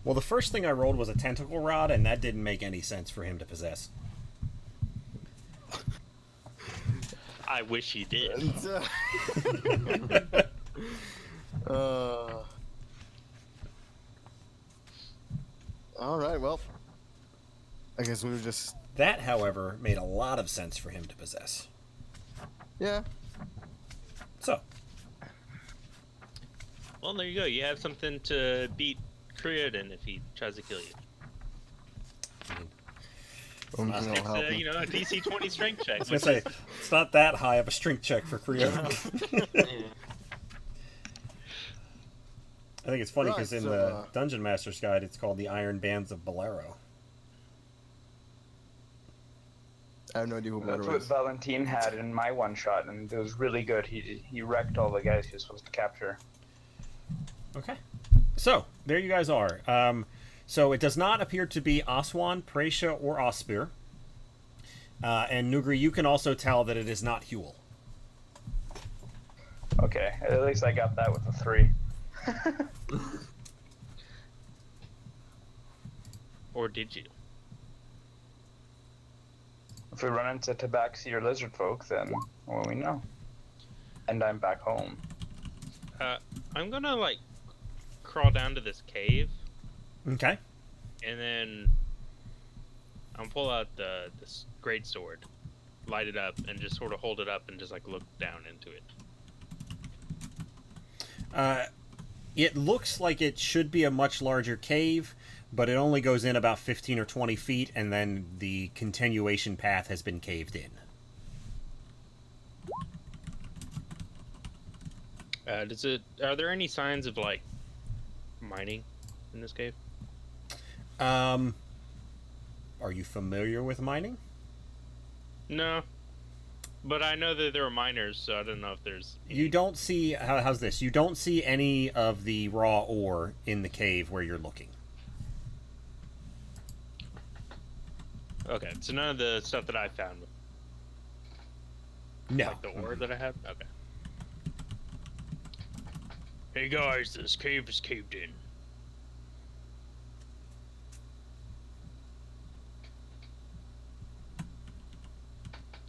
Well, the first thing I rolled was a tentacle rod, and that didn't make any sense for him to possess. I wish he did. All right, well, I guess we were just... That, however, made a lot of sense for him to possess. Yeah. So, Well, there you go. You have something to beat Kraken if he tries to kill you. Only thing It's that'll help me. a DC 20 strength check. I was going to say, it's not that high of a strength check for Creole. I think it's funny because Right, in so, the Dungeon Master's Guide, it's called the Iron Bands of Bolero. I have no idea who That's Blood what is. Valentine had in my one shot, and it was really good. He wrecked all the guys he was supposed to capture. Okay. So, there you guys are. So, it does not appear to be Aswan, Praesha, or Ospir. And Nugri, you can also tell that it is not Huel. Okay, at least I got that with a 3. Or did you? If we run into Tabaxi or Lizard Folk, then well, we know. And I'm back home. I'm gonna, crawl down to this cave, Okay. and then I'm pull out this great sword, light it up, and just sort of hold it up and just, look down into it. It looks like it should be a much larger cave, but it only goes in about 15 or 20 feet, and then the continuation path has been caved in. Are there any signs of, mining in this cave? Are you familiar with mining? No. But I know that there are miners, so I don't know if there's... You don't see... how's this? You don't see any of the raw ore in the cave where you're looking. Okay, so none of the stuff that I found. No. Like the ore that I have? Okay. Hey guys, this cave is caved in.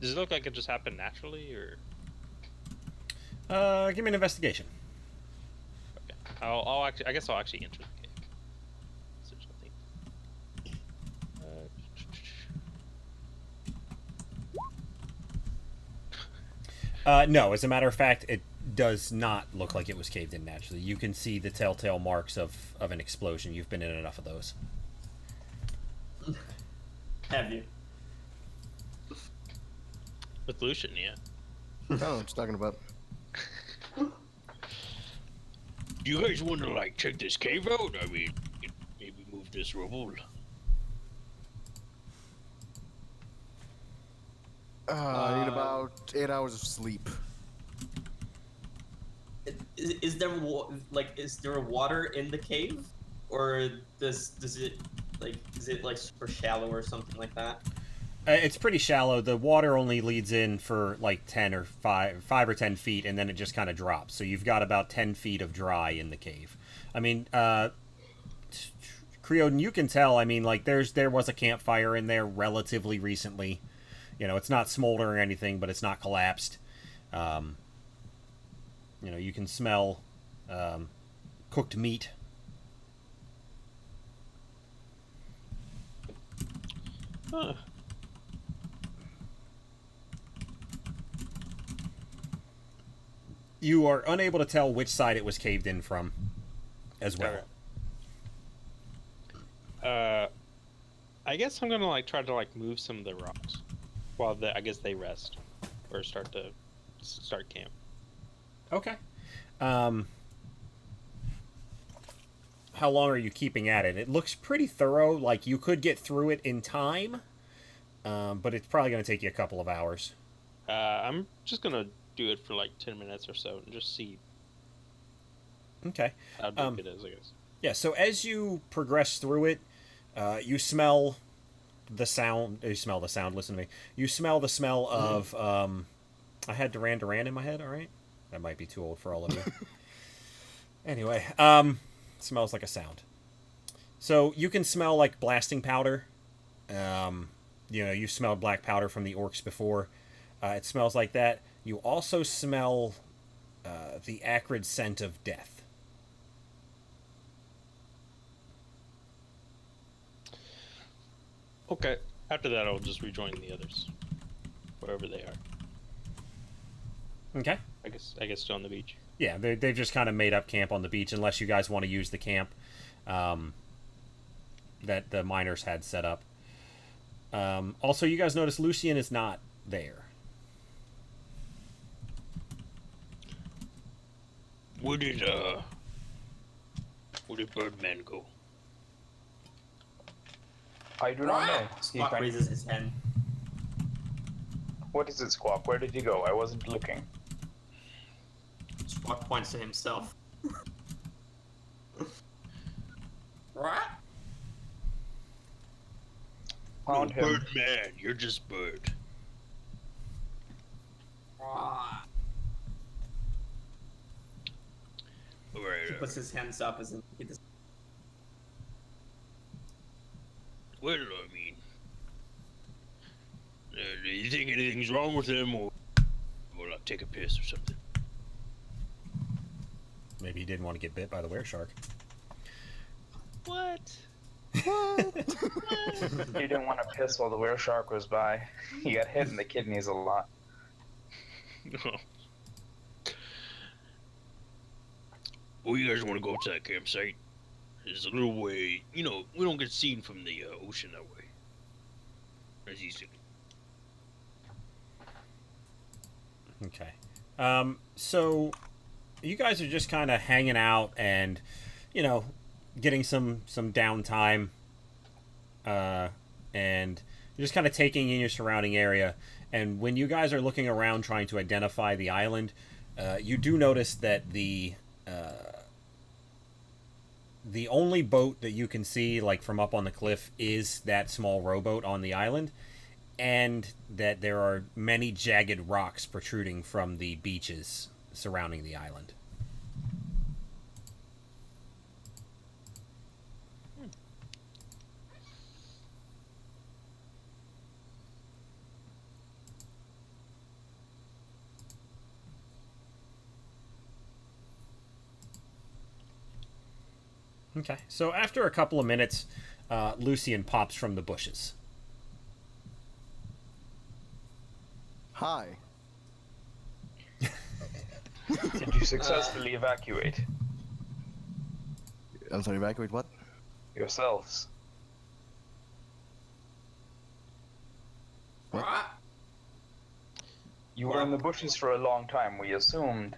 Does it look like it just happened naturally, or...? Give me an investigation. Okay. I guess I'll actually enter the cave. So there's nothing. No, as a matter of fact, it does not look like it was caved in naturally. You can see the telltale marks of an explosion. You've been in enough of those. Have you? With Lucian, yeah. I don't know what you're talking about. Do you guys want to check this cave out? I mean, maybe move this rubble. I need about 8 hours of sleep. Is there is there water in the cave, or does it is it super shallow or something like that? It's pretty shallow. The water only leads in for 10 or 5 or 10 feet, and then it just kind of drops. So you've got about 10 feet of dry in the cave. I mean, Creodin, you can tell. I mean, there was a campfire in there relatively recently. It's not smoldering or anything, but it's not collapsed. You can smell cooked meat. Huh. You are unable to tell which side it was caved in from, as well. I guess I'm gonna try to move some of the rocks, while I guess they rest, or start camp. Okay. How long are you keeping at it? It looks pretty thorough. Like you could get through it in time, but it's probably going to take you a couple of hours. I'm just gonna do it for 10 minutes or so and just see Okay. how deep it is, I guess. Yeah. So as you progress through it, you smell the sound. You smell the sound. Listen to me. You smell the smell of. I had Duran Duran in my head. All right. That might be too old for all of you. Anyway, smells like a sound. So you can smell blasting powder. You smelled black powder from the orcs before. It smells like that. You also smell the acrid scent of death. Okay. After that, I'll just rejoin the others, wherever they are. Okay. I guess still on the beach. Yeah, they've just kind of made up camp on the beach, unless you guys want to use the camp that the miners had set up. Also, you guys notice Lucian is not there. Where did Birdman go? I do not know. Squawk raises his hand. What is it, Squawk? Where did you go? I wasn't looking. Squawk points to himself. What? Found him. Birdman, you're just Bird. He Alright, puts his hands up as in he does. well, I mean, do you think anything's wrong with him, or take a piss or something? Maybe he didn't want to get bit by the were-shark. What? He didn't want to piss while the were shark was by. He got hit in the kidneys a lot. Well, you guys want to go to that campsite? It's a little way, we don't get seen from the ocean that way. As easily. Okay. So you guys are just kind of hanging out and, getting some downtime. And you're just kind of taking in your surrounding area. And when you guys are looking around trying to identify the island, you do notice that the only boat that you can see, from up on the cliff, is that small rowboat on the island, and that there are many jagged rocks protruding from the beaches surrounding the island. Okay, so after a couple of minutes, Lucian pops from the bushes. Hi. Did you successfully evacuate I'm sorry, evacuate what? yourselves? What? You were in the bushes for a long time. We assumed.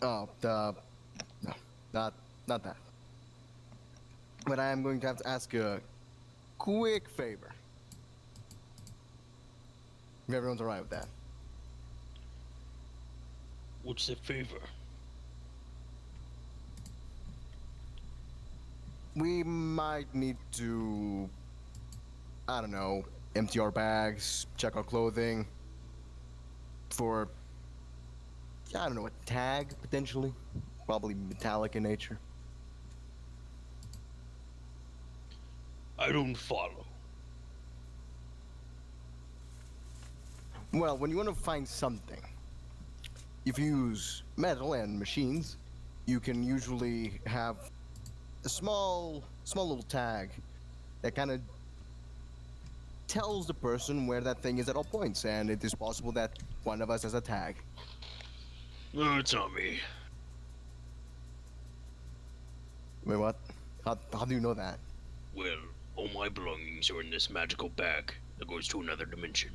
Oh, no, not that. But I am going to have to ask a quick favor. If everyone's alright with that. What's the favor? We might need to, I don't know, empty our bags, check our clothing for, I don't know, a tag, potentially. Probably metallic in nature. I don't follow. Well, when you want to find something, if you use metal and machines, you can usually have a small little tag that kind of tells the person where that thing is at all points, and it is possible that one of us has a tag. No, it's not me. Wait, what? How do you know that? Well, all my belongings are in this magical bag that goes to another dimension.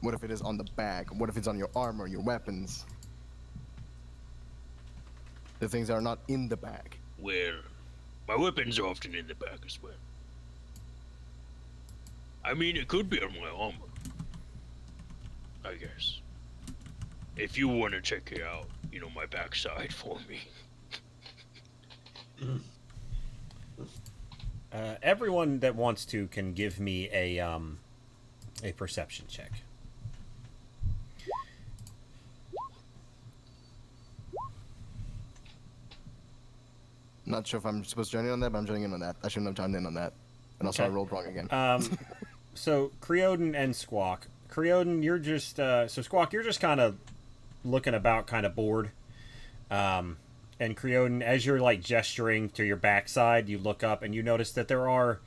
What if it is on the bag? What if it's on your armor, your weapons? The things that are not in the bag. Well, my weapons are often in the bag as well. I mean, it could be on my armor. I guess. If you want to check it out, you know, my backside for me. Everyone that wants to can give me a perception check. Not sure if I'm supposed to join in on that, but I'm joining in on that. I shouldn't have joined in on that. And also Okay. I rolled wrong again. So Creoden and Squawk. Creoden, you're just so Squawk, you're just kind of looking about, kind of bored. And Creoden, as you're like gesturing to your backside, you look up and you notice that there are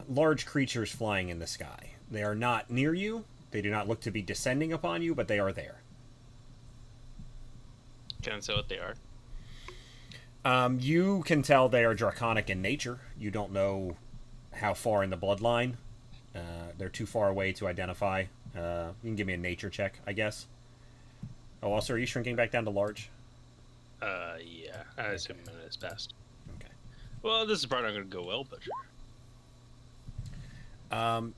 large creatures flying in the sky. They are not near you. They do not look to be descending upon you, but they are there. Can I say what they are? You can tell they are draconic in nature. You don't know how far in the bloodline. They're too far away to identify. You can give me a nature check, I guess. Oh, also, are you shrinking back down to large? Yeah. I assume a minute has passed. Okay. Well, this is probably not going to go well, but sure.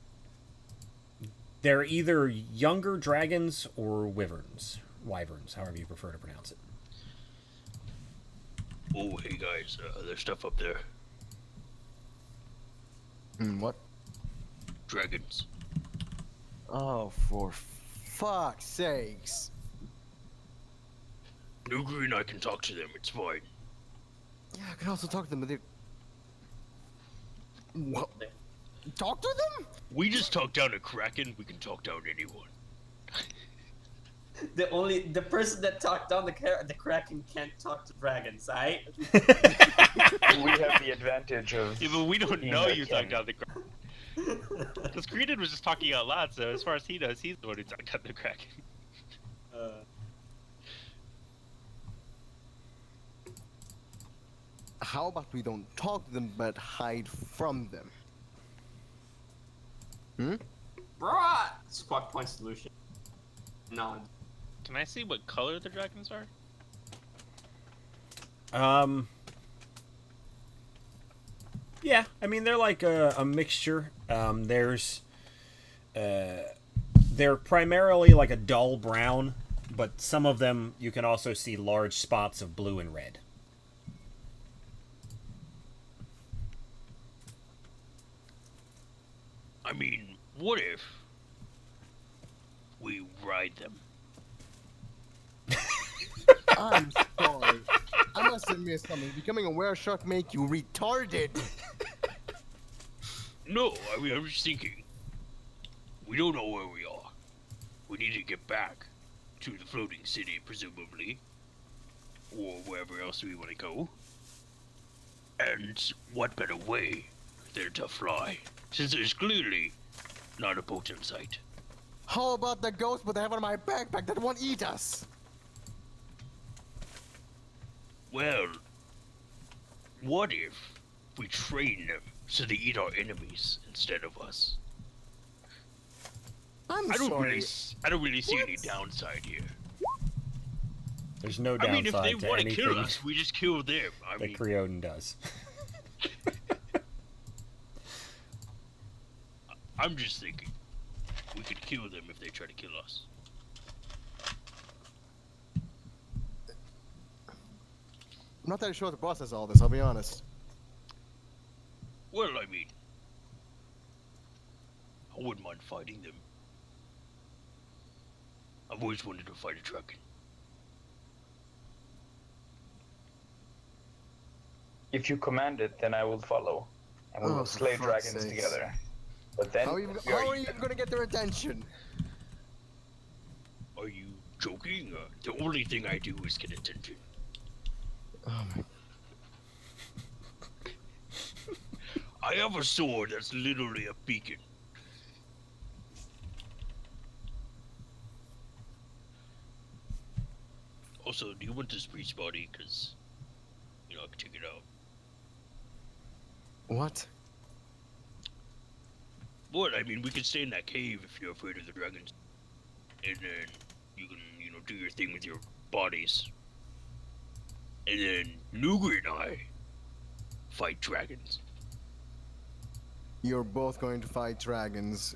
They're either younger dragons or wyverns. Wyverns, however you prefer to pronounce it. Oh, hey guys, there's stuff up there. What? Dragons. Oh, for fuck's sakes. Nugri and I can talk to them, it's fine. Yeah, I can also talk to them, but they're... What? Talk to them? We just talk down to Kraken, we can talk down to anyone. The person that talked down the Kraken can't talk to dragons, right? We have the advantage of. Yeah, but we don't being know a you king. talked down the Kraken. Because Creedon was just talking out loud, so as far as he knows, he's the one who talked down the Kraken. How about we don't talk to them, but hide from them? Bruh! Squawk point solution. Nod. Can I see what color the dragons are? Yeah, I mean, they're like a mixture. They're primarily like a dull brown, but some of them you can also see large spots of blue and red. I mean, what if we ride them? I'm sorry. I must admit something. Becoming a were-shark make you retarded. No, I mean, I'm just thinking. We don't know where we are. We need to get back to the floating city, presumably. Or wherever else we want to go. And what better way than to fly? Since there's clearly not a boat in sight. How about the ghost but I have on my backpack that won't eat us? Well, what if we train them so they eat our enemies instead of us? I'm I don't sorry. really see any What? downside here. There's no I downside mean, if they to want to anything kill us, we just kill them. I that mean, Creoden does. I'm just thinking we could kill them if they try to kill us. I'm not that sure to process all this, I'll be honest. Well, I mean, I wouldn't mind fighting them. I've always wanted to fight a Kraken. If you command it, then I will follow, and we Oh, will for slay fuck's dragons sakes. together. But then How are we you even gonna get their attention? Are you joking? The only thing I do is get attention. Oh my... I I have a sword that's literally a beacon. Also, do you want this priest's body? Because, you know, I can check it out. What? What? I mean, we could stay in that cave if you're afraid of the dragons. And then you can, you know, do your thing with your bodies. And then Nugri and I fight dragons. You're both going to fight dragons.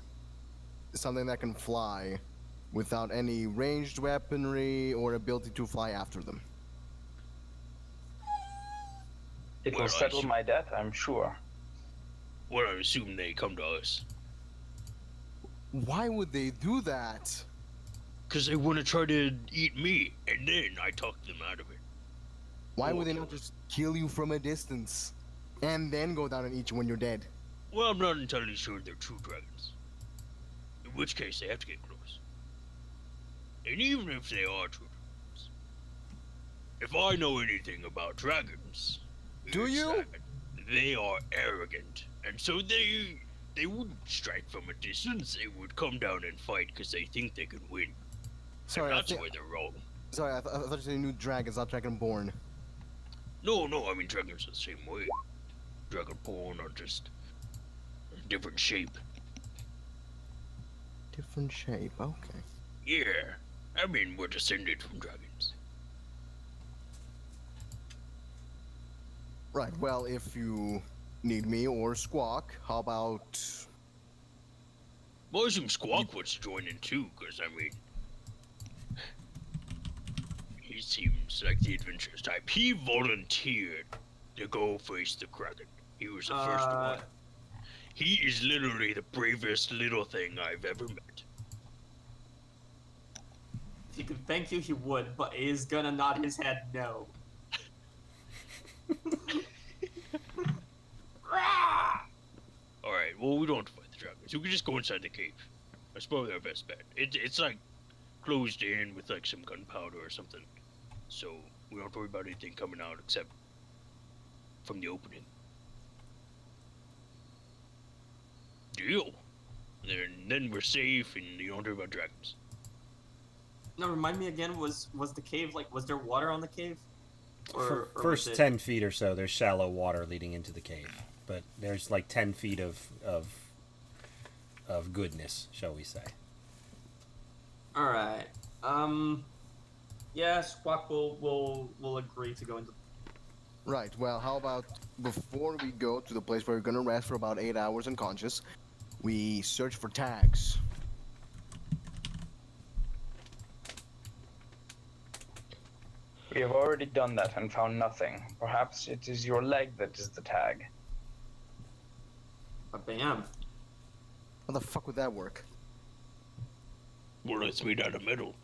Something that can fly without any ranged weaponry or ability to fly after them. It Well, will I settle see. my debt, I'm sure. Well, I assume they come to us. Why would they do that? Because they want to try to eat me, and then I talk them out of it. Why would they Okay. not just kill you from a distance and then go down and eat you when you're dead? Well, I'm not entirely sure they're true dragons. In which case, they have to get close. And even if they are true dragons, if I know anything about dragons, Do it's you? that they are arrogant, and so they wouldn't strike from a distance. They would come down and fight because they think they can win. Sorry, and I, that's thi- where they're wrong. sorry, I thought you said you knew dragons, not dragonborn. No, I mean dragons are the same way. Dragonborn are just a different shape. Different shape, okay. Yeah, I mean we're descended from dragons. Right, well, if you need me or Squawk, how about... Well, I assume Squawk wants to join in too, because I mean, he seems like the adventurous type. He volunteered to go face the Kraken. He was the first one. He is literally the bravest little thing I've ever met. If he could thank you, he would, but he is gonna nod his head no. Alright, well, we don't have to fight the dragons. We can just go inside the cave. That's probably our best bet. It's like closed in with like some gunpowder or something. So we don't have to worry about anything coming out except from the opening. Deal. Then we're safe and you don't have to worry about dragons. Now remind me again, was the cave like, was there water on the cave? Or was First it- 10 feet or so, there's shallow water leading into the cave. But there's like 10 feet of goodness, shall we say. Alright. Yeah, Squawk will agree to go into. Right, well, how about before we go to the place where we're gonna rest for about 8 hours unconscious, we search for tags. We have already done that and found nothing. Perhaps it is your leg that is the tag. But bam. How the fuck would that work? Well, it's made out of metal.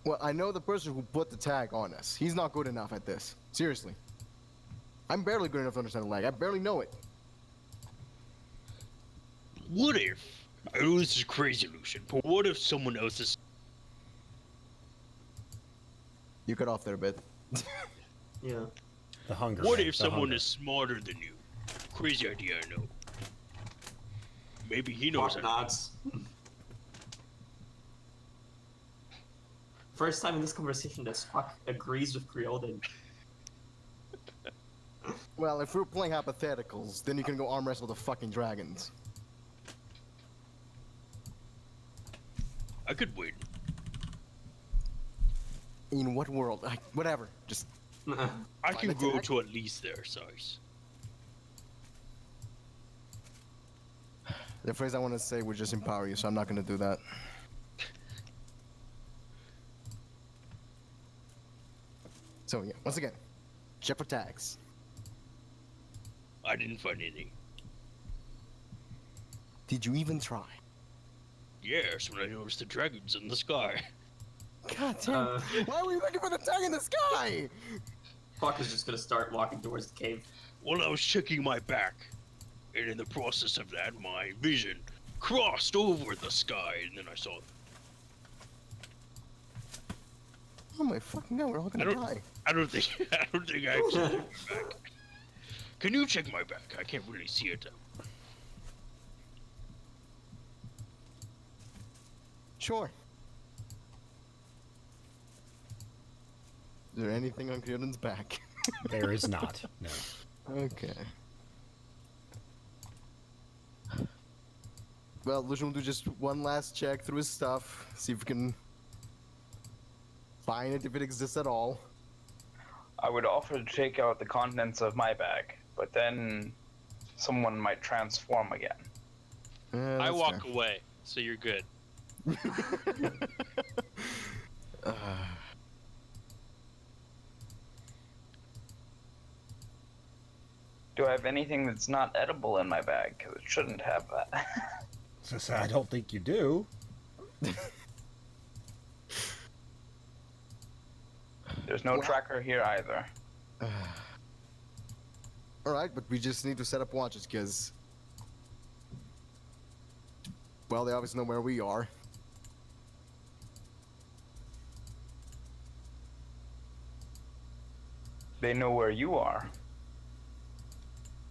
Well, I know the person who put the tag on us. He's not good enough at this. Seriously. I'm barely good enough to understand the leg. I barely know it. What if? I know this is crazy, Lucian, but what if someone else is... You cut off there a bit. Yeah. The hunger. What man, if the someone hunger. is smarter than you? Crazy idea, I know. Maybe he knows Squawk how. nods. First time in this conversation that Squawk agrees with Creolden. Well, if we're playing hypotheticals, then you can go arm wrestle the fucking dragons. I could win. In what world? Whatever. Just I can the grow tag? to at least their size. the phrase I want to say would just empower you, so I'm not gonna do that. So yeah, once again, check for tags. I didn't find any. Did you even try? Yes, when I noticed the dragons in the sky. God damn! Why were you looking for the tag in the sky? Squawk is just gonna start walking towards the cave. Well, I was checking my back, and in the process of that, my vision crossed over the sky, and then I saw them. Oh my fucking god, we're all gonna die. I don't think I can check my back. Can you check my back? I can't really see it. Sure. Is there anything on Kieran's back? There is not. No. Okay. Well, Lucian will do just one last check through his stuff, see if we can find it if it exists at all. I would offer to take out the contents of my bag, but then someone might transform again. I walk away, so you're good. Do I have anything that's not edible in my bag? Because it shouldn't have that. So I don't think you do. There's no tracker here either. Alright, but we just need to set up watches, because... well, they obviously know where we are. They know where you are.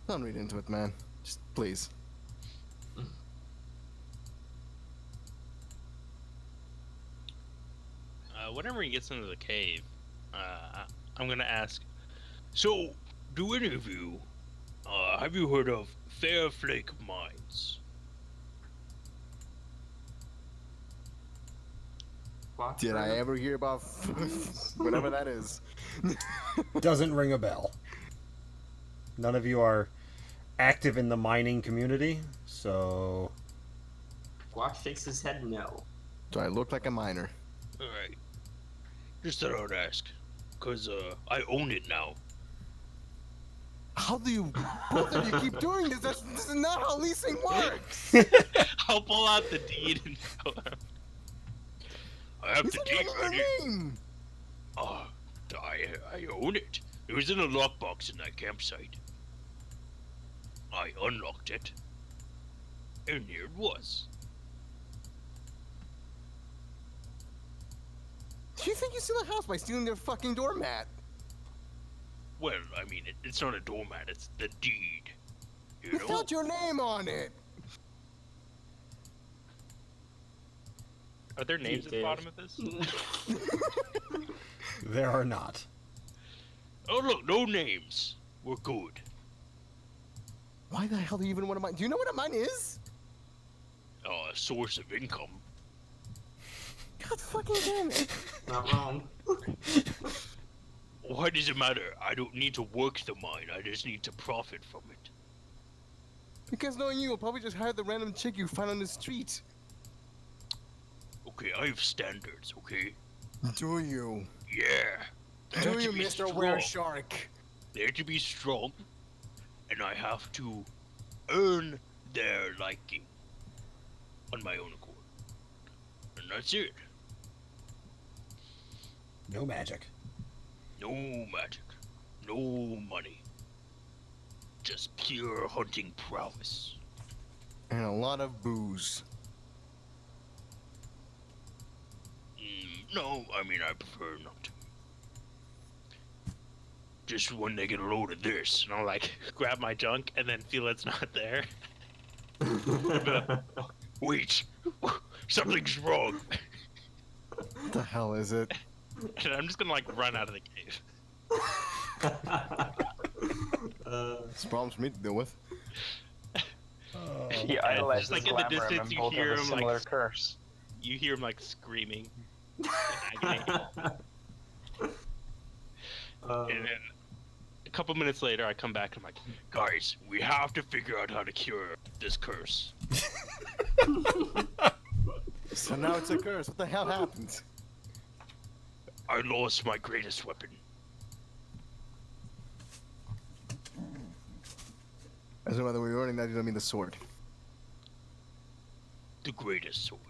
Don't read into it, man. Just please. Whenever he gets into the cave, I'm gonna ask. So, do any of you have you heard of Fair Flake Mines? Did I ever hear about whatever that is? Doesn't ring a bell. None of you are active in the mining community, so... Guac shakes his head no. Do I look like a miner? Alright. Just thought I'd ask. Because I own it now. How do you... both of you keep doing this? This is not how leasing works! I'll pull out the deed and show him. I have It's the not deed even right your here. name! I own it. It was in a lockbox in that campsite. I unlocked it. And here it was. Do you think you steal a house by stealing their fucking doormat? Well, I mean, it's not a doormat, it's the deed. You know? Without your name on it! Are there names at the bottom of this? There are not. Oh, look, no names. We're good. Why the hell do you even want a mine? Do you know what a mine is? A source of income. God fucking damn it. Not wrong. Why does it matter? I don't need to work the mine, I just need to profit from it. Because knowing you'll probably just hire the random chick you find on the street. Okay, I have standards, okay? Do you? Yeah. They have Do to you, be Mr. strong. Wereshark? They have to be strong, and I have to earn their liking on my own accord. And that's it. No magic. No magic. No money. Just pure hunting prowess. And a lot of booze. No, I mean, I prefer not to. Just when they get a load of this. And I'll like grab my junk and then feel it's not there. Wait, something's wrong. What the hell is it? And I'm just gonna like run out of the cave. It's problems for me to deal with. He And idolizes just like in the Lamram distance and you both hear have a him similar like curse. you hear him like screaming. in agony. And then a couple minutes later I come back and I'm like, Guys, we have to figure out how to cure this curse. So now it's a curse. What the hell happened? I lost my greatest weapon. As in whether we were learning that, you don't mean the sword. The greatest sword.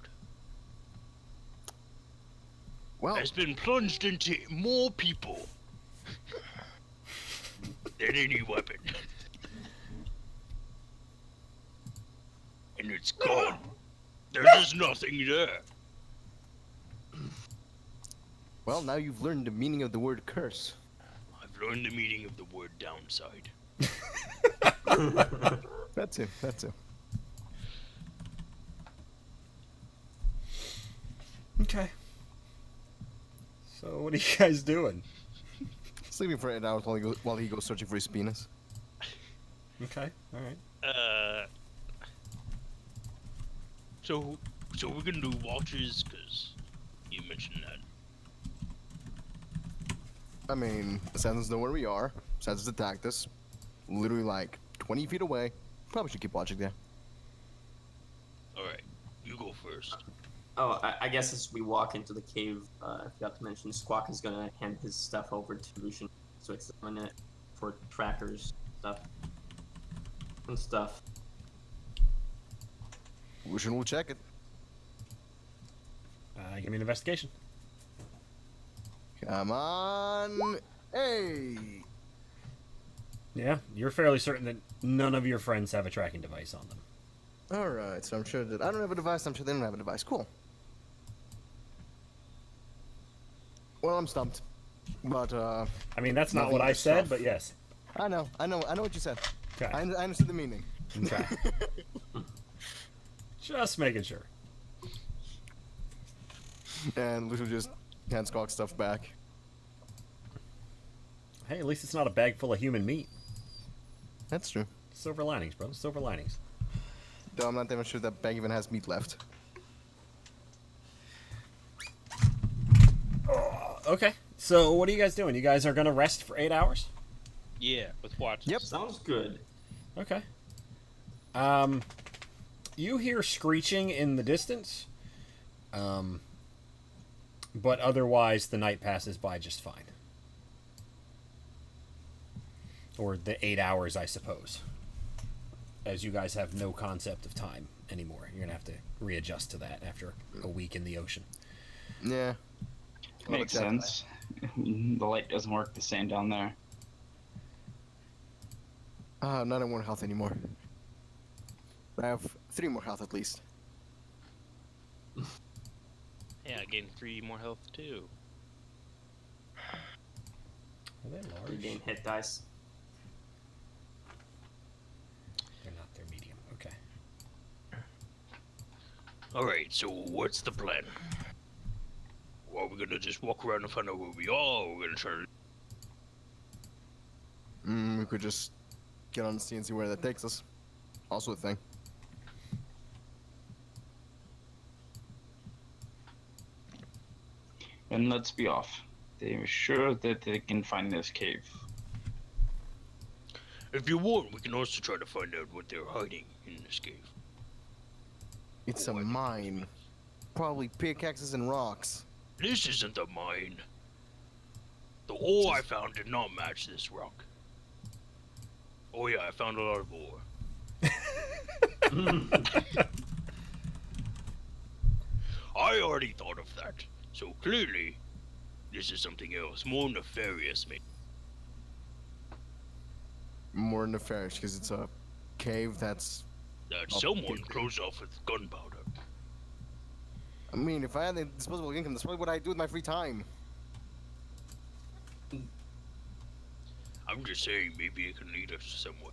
Well, Has been plunged into more people than any weapon. And it's gone. There's just nothing there. Well, now you've learned the meaning of the word curse. I've learned the meaning of the word downside. That too. Okay. So what are you guys doing? Sleeping for 8 hours while he goes searching for his penis. Okay. All right. So we're gonna do watches, cause you mentioned that. I mean, assassins know where we are. Assassins attacked us. Literally like 20 feet away. Probably should keep watching there. All right, you go first. Oh, I guess as we walk into the cave, I forgot to mention, Squawk is gonna hand his stuff over to Lucian to examine it for trackers, stuff. Lucian will check it. Give me an investigation. Come on. Hey. Yeah, you're fairly certain that none of your friends have a tracking device on them. Alright, so I'm sure that I don't have a device, I'm sure they don't have a device. Cool. Well, I'm stumped. But, I mean, that's not Nothing what I but said, stuff. but yes. I know what you said. Okay. I understood the meaning. Okay. Just making sure. And Lucian just hands Squawk stuff back. Hey, at least it's not a bag full of human meat. That's true. Silver linings, bro. Silver linings. Though I'm not even sure that bag even has meat left. Okay. So what are you guys doing? You guys are gonna rest for 8 hours? Yeah, with watches. Yep. Sounds good. Okay. You hear screeching in the distance. But otherwise the night passes by just fine. Or the 8 hours, I suppose. As you guys have no concept of time anymore. You're gonna have to readjust to that after a week in the ocean. Yeah. Makes sense. The light doesn't work the same down there. Not at 1 health anymore. I have 3 more health at least. Yeah, I gained 3 more health too. Are they large? Regain hit dice. They're not. They're medium. Okay. All right, so what's the plan? Are we gonna just walk around and find out where we are, or we're gonna try to... We could just get on the sea and see where that takes us. Also a thing. And let's be off. They're sure that they can find this cave. If you want, we can also try to find out what they're hiding in this cave. It's a mine. Probably pickaxes and rocks. This isn't a mine. The ore I found did not match this rock. Oh yeah, I found a lot of ore. I already thought of that. So clearly, this is something else, more nefarious, maybe. More nefarious because it's a cave that's... That Oh, someone okay. closed off with gunpowder. I mean, if I had the disposable income, that's probably what I do with my free time. I'm just saying, maybe it can lead us somewhere.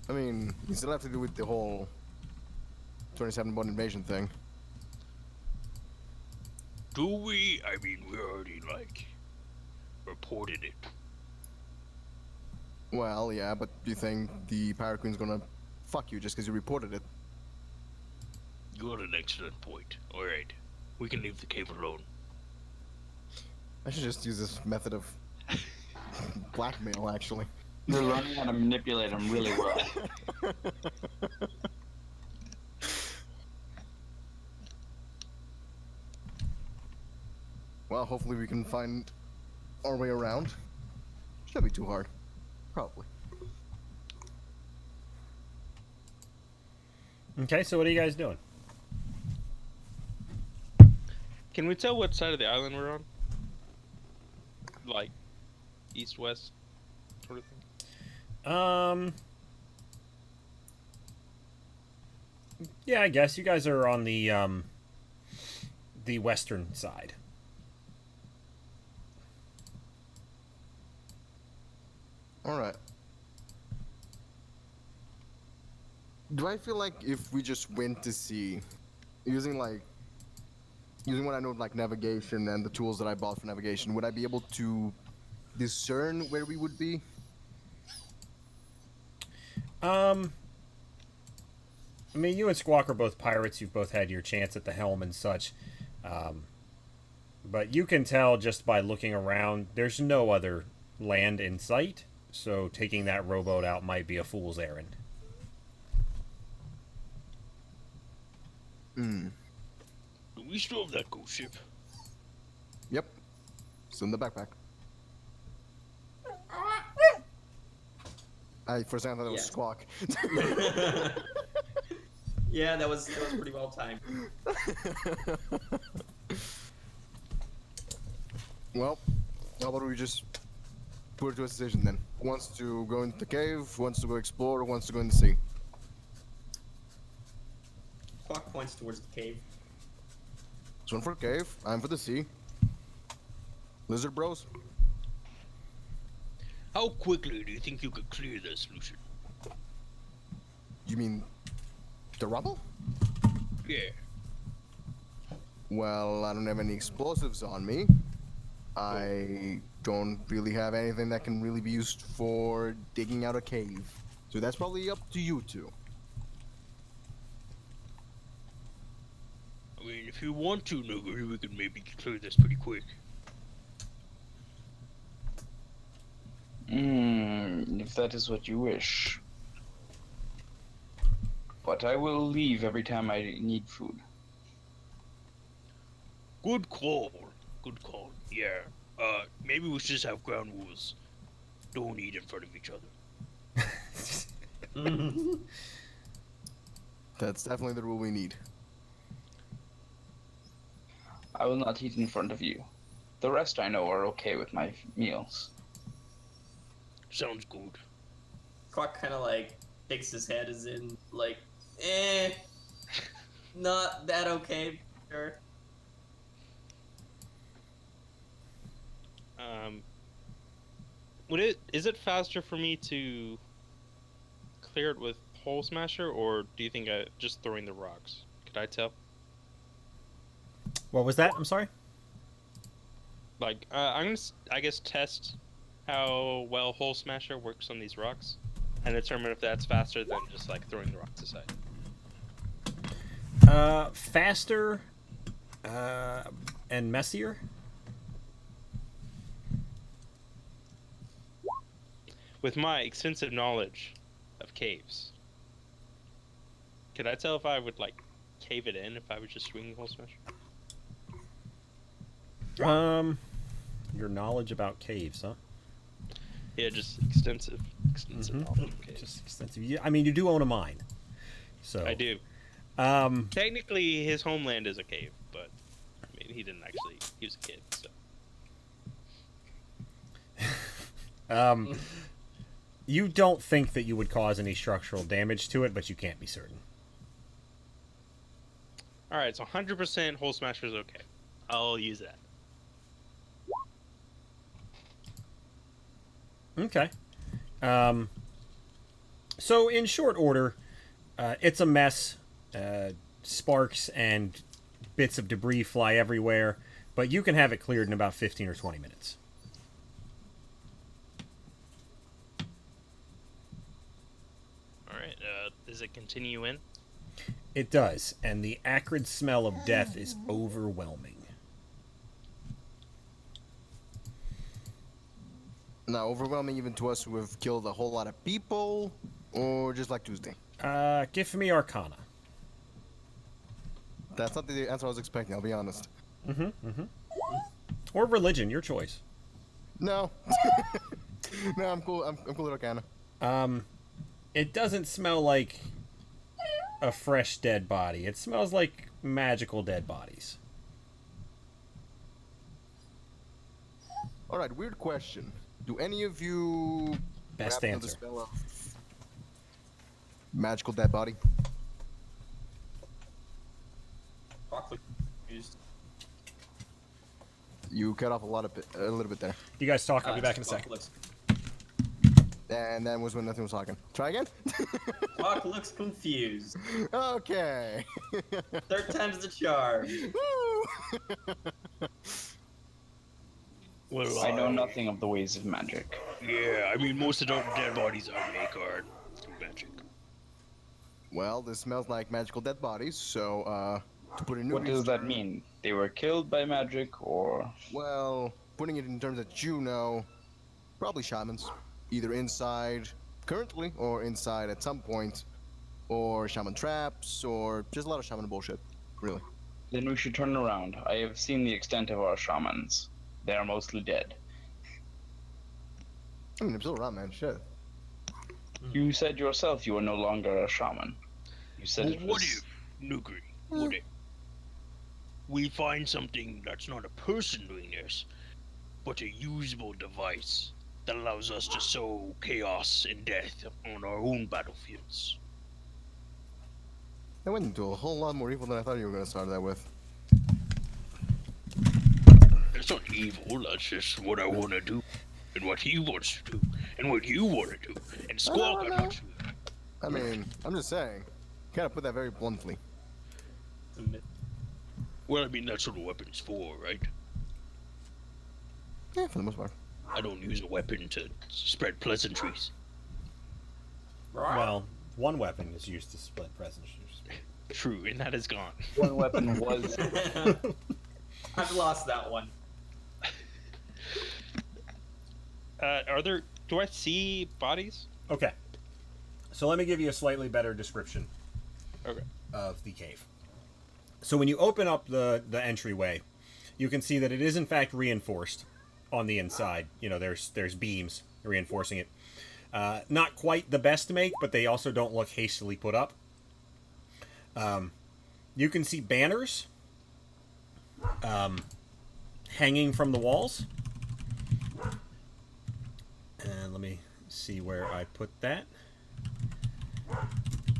I mean, you still have to do with the whole 27-bone invasion thing. Do we? I mean, we already, reported it. Well, yeah, but do you think the Pirate Queen's gonna fuck you just because you reported it? You got an excellent point. Alright, we can leave the cave alone. I should just use this method of blackmail, actually. They're learning how to manipulate them really well. Well, hopefully we can find our way around. Shouldn't be too hard. Probably. Okay, so what are you guys doing? Can we tell what side of the island we're on? Like, east, west, sort of thing? Yeah, I guess you guys are on the western side. All right. Do I feel like if we just went to sea, using what I know of like navigation and the tools that I bought for navigation, would I be able to discern where we would be? I mean, you and Squawk are both pirates. You've both had your chance at the helm and such. But you can tell just by looking around, there's no other land in sight. So taking that rowboat out might be a fool's errand. Hmm. Do we still have that ghost ship? Yep. It's in the backpack. For a second I thought it was Yeah. Squawk. Yeah, that was pretty well timed. Well, how about we just put it to a decision then? Who wants to go into the cave, who wants to go explore, who wants to go in the sea? Clock points towards the cave. This one for cave, I'm for the sea. Lizard bros? How quickly do you think you could clear this, Lucian? You mean the rubble? Yeah. Well, I don't have any explosives on me. I don't really have anything that can really be used for digging out a cave. So that's probably up to you two. I mean, if you want to, Nuguri, we could maybe clear this pretty quick. If that is what you wish. But I will leave every time I need food. Good call. Good call. Yeah. Maybe we should just have ground rules. Don't eat in front of each other. That's definitely the rule we need. I will not eat in front of you. The rest I know are okay with my meals. Sounds good. Clock kind of like shakes his head, as in like, not that okay. Sure. Is it faster for me to clear it with hole smasher, or do you think just throwing the rocks? Could I tell? What was that? I'm sorry? Like, I'm gonna, I guess, test how well hole smasher works on these rocks, and determine if that's faster than just like throwing the rocks aside. Faster, and messier. With my extensive knowledge of caves, could I tell if I would like cave it in if I was just swinging hole smasher? Your knowledge about caves, huh? Yeah, just extensive Mhm. knowledge of caves. Just extensive. I mean, you do own a mine, so I do. Technically, his homeland is a cave, but I mean, he didn't actually. He was a kid, so. You don't think that you would cause any structural damage to it, but you can't be certain. All right, so 100% hole smasher is okay. I'll use that. Okay. So in short order, it's a mess. Sparks and bits of debris fly everywhere, but you can have it cleared in about 15 or 20 minutes. All right, does it continue in? It does, and the acrid smell of death is overwhelming. Now, overwhelming even to us who have killed a whole lot of people, or just like Tuesday? Give me Arcana. That's not the answer I was expecting, I'll be honest. Or religion, your choice. No. No, I'm cool. I'm cool with Arcana. It doesn't smell like a fresh dead body. It smells like magical dead bodies. Alright, weird question. Do any of you Best happen to know the answer. spell of magical dead body? confused. You cut off a little bit there, You guys talk. I'll be back in a Squawk second. looks, and that was when nothing was talking. Try again. Squawk looks confused. Okay. Third time's the charm. Woo! Well, I know nothing of the ways of magic. Yeah, I mean, most of the dead bodies I make are through magic. Well, this smells like magical dead bodies, so to put a new What does that mean? They were killed by magic, or Well, putting it in terms that you know, probably shamans, either inside currently or inside at some point, or shaman traps, or just a lot of shaman bullshit, really. then we should turn around. I have seen the extent of our shamans. They are mostly dead. I mean, I'm still around, man. Shit. You said yourself you are no longer a shaman. You said Well, it what was. if, Nugri, what if we find something that's not a person doing this, but a usable device that allows us to sow chaos and death on our own battlefields? That went into a whole lot more evil than I thought you were going to start that with. It's not evil, that's just what I want to do, and what he wants to do, and what you want to do. And Squawk, I'm not sure. I mean, I'm just saying. Gotta put that very bluntly. It's a myth. Well, I mean, that's what a weapon's for, right? Yeah, for the most part. I don't use a weapon to spread pleasantries. Well, one weapon is used to split presents. True, and that is gone. One weapon was. I've lost that one. Do I see bodies? Okay. So let me give you a slightly better description Okay. of the cave. So when you open up the entryway, you can see that it is in fact reinforced on the inside. You know, there's beams reinforcing it. Not quite the best make, but they also don't look hastily put up. You can see banners hanging from the walls. And let me see where I put that.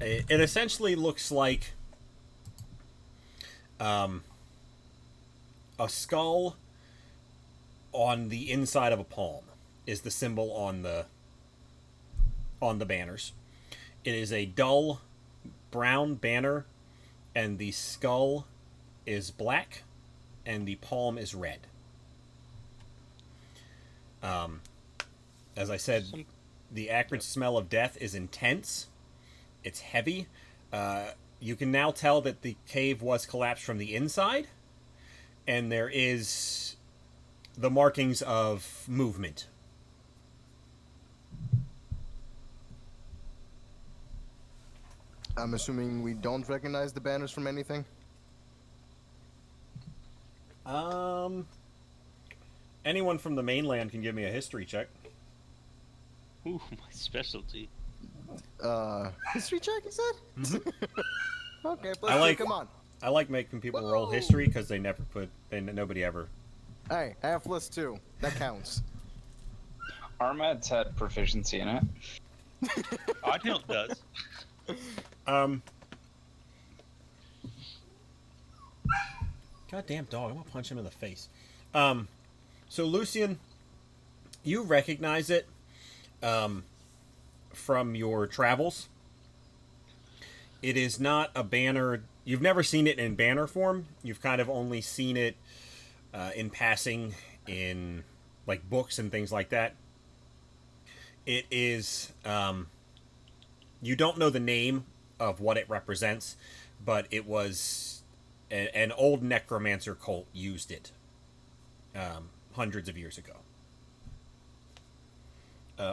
It essentially looks like a skull on the inside of a palm is the symbol on the banners. It is a dull brown banner, and the skull is black, and the palm is red. As I said, the acrid smell of death is intense. It's heavy. You can now tell that the cave was collapsed from the inside, and there is the markings of movement. I'm assuming we don't recognize the banners from anything? Anyone from the mainland can give me a history check. Ooh, my specialty. History check, you said? Okay, I like- come on. I like making people roll Whoa. history because nobody ever. Hey, I have +2. That counts. Armad's had proficiency in it. Odd Hill does. Goddamn dog! I'm gonna punch him in the face. So Lucian, you recognize it, from your travels. It is not a banner. You've never seen it in banner form. You've kind of only seen it in passing in like books and things like that. It is. You don't know the name of what it represents, but it was an old necromancer cult used it hundreds of years ago.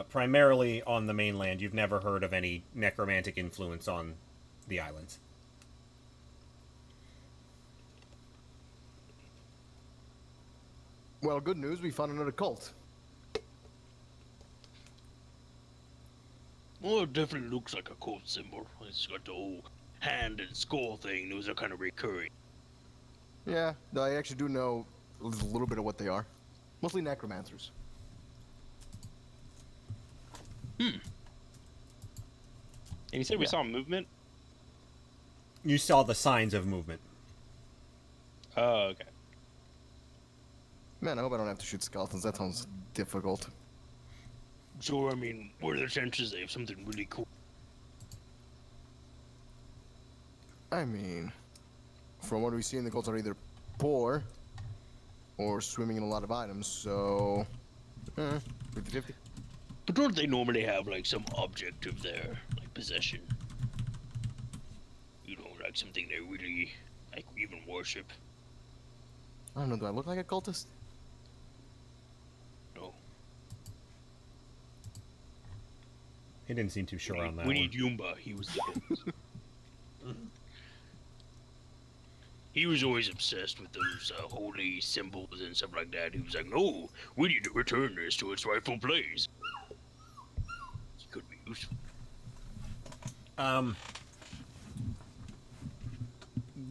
Primarily on the mainland, you've never heard of any necromantic influence on the islands. Well, good news, we found another cult. Well, it definitely looks like a cult symbol. It's got the old hand and skull thing. Those are kind of recurring. Yeah, though I actually do know a little bit of what they are. Mostly necromancers. And you said we Yeah. saw movement? You saw the signs of movement. Oh, okay. Man, I hope I don't have to shoot skeletons. That sounds difficult. So, I mean, what are the chances they have something really cool? I mean, from what we see, the cults are either poor or swimming in a lot of items, so... 50-50. But don't they normally have, like, some object of their, like, possession? You know, like something they really, like, even worship? I don't know, do I look like a cultist? No. He didn't seem too sure on that We one. need Yumba. He was the best. He was always obsessed with those holy symbols and stuff like that. He was like, no, we need to return this to its rightful place. It could be useful.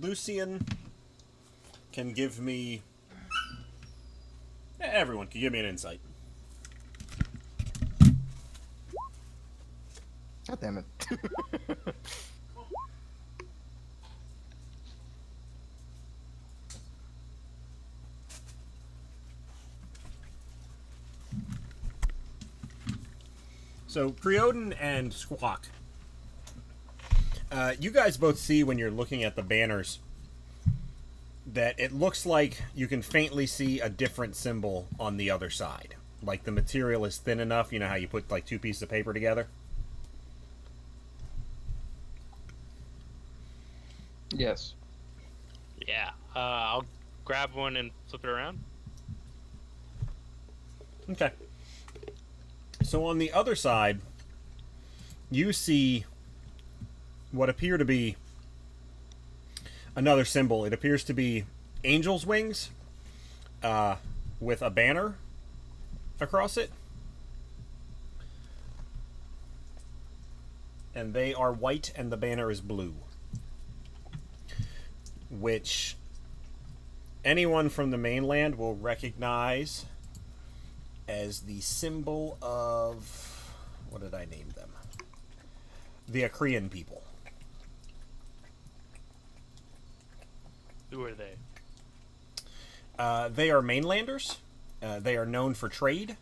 Lucian can give me... Everyone can give me an insight. God damn it. So, Creodin and Squawk, you guys both see when you're looking at the banners that it looks like you can faintly see a different symbol on the other side. Like the material is thin enough, you know how you put like two pieces of paper together? Yes. Yeah. I'll grab one and flip it around. Okay. So on the other side, you see what appear to be another symbol. It appears to be angel's wings with a banner across it. And they are white and the banner is blue. Which anyone from the mainland will recognize as the symbol of... what did I name them? The Akrian people. Who are they? They are mainlanders. They are known for trade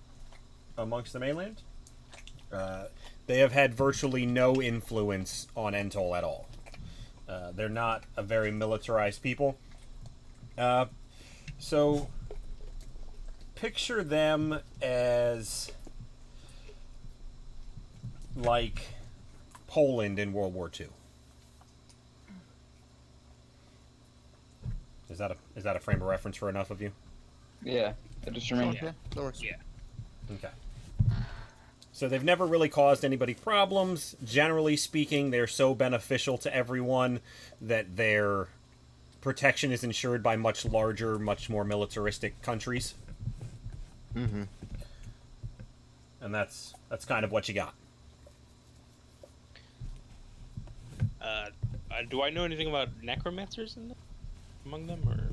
amongst the mainland. They have had virtually no influence on Entol at all. They're not a very militarized people. So, picture them as like Poland in World War II. Is that a frame of reference for enough of you? Yeah. I just remember. Yeah, that works. Yeah. Okay. So they've never really caused anybody problems. Generally speaking, they're so beneficial to everyone that their protection is ensured by much larger, much more militaristic countries. Mm-hmm. And that's kind of what you got. Do I know anything about necromancers among them, or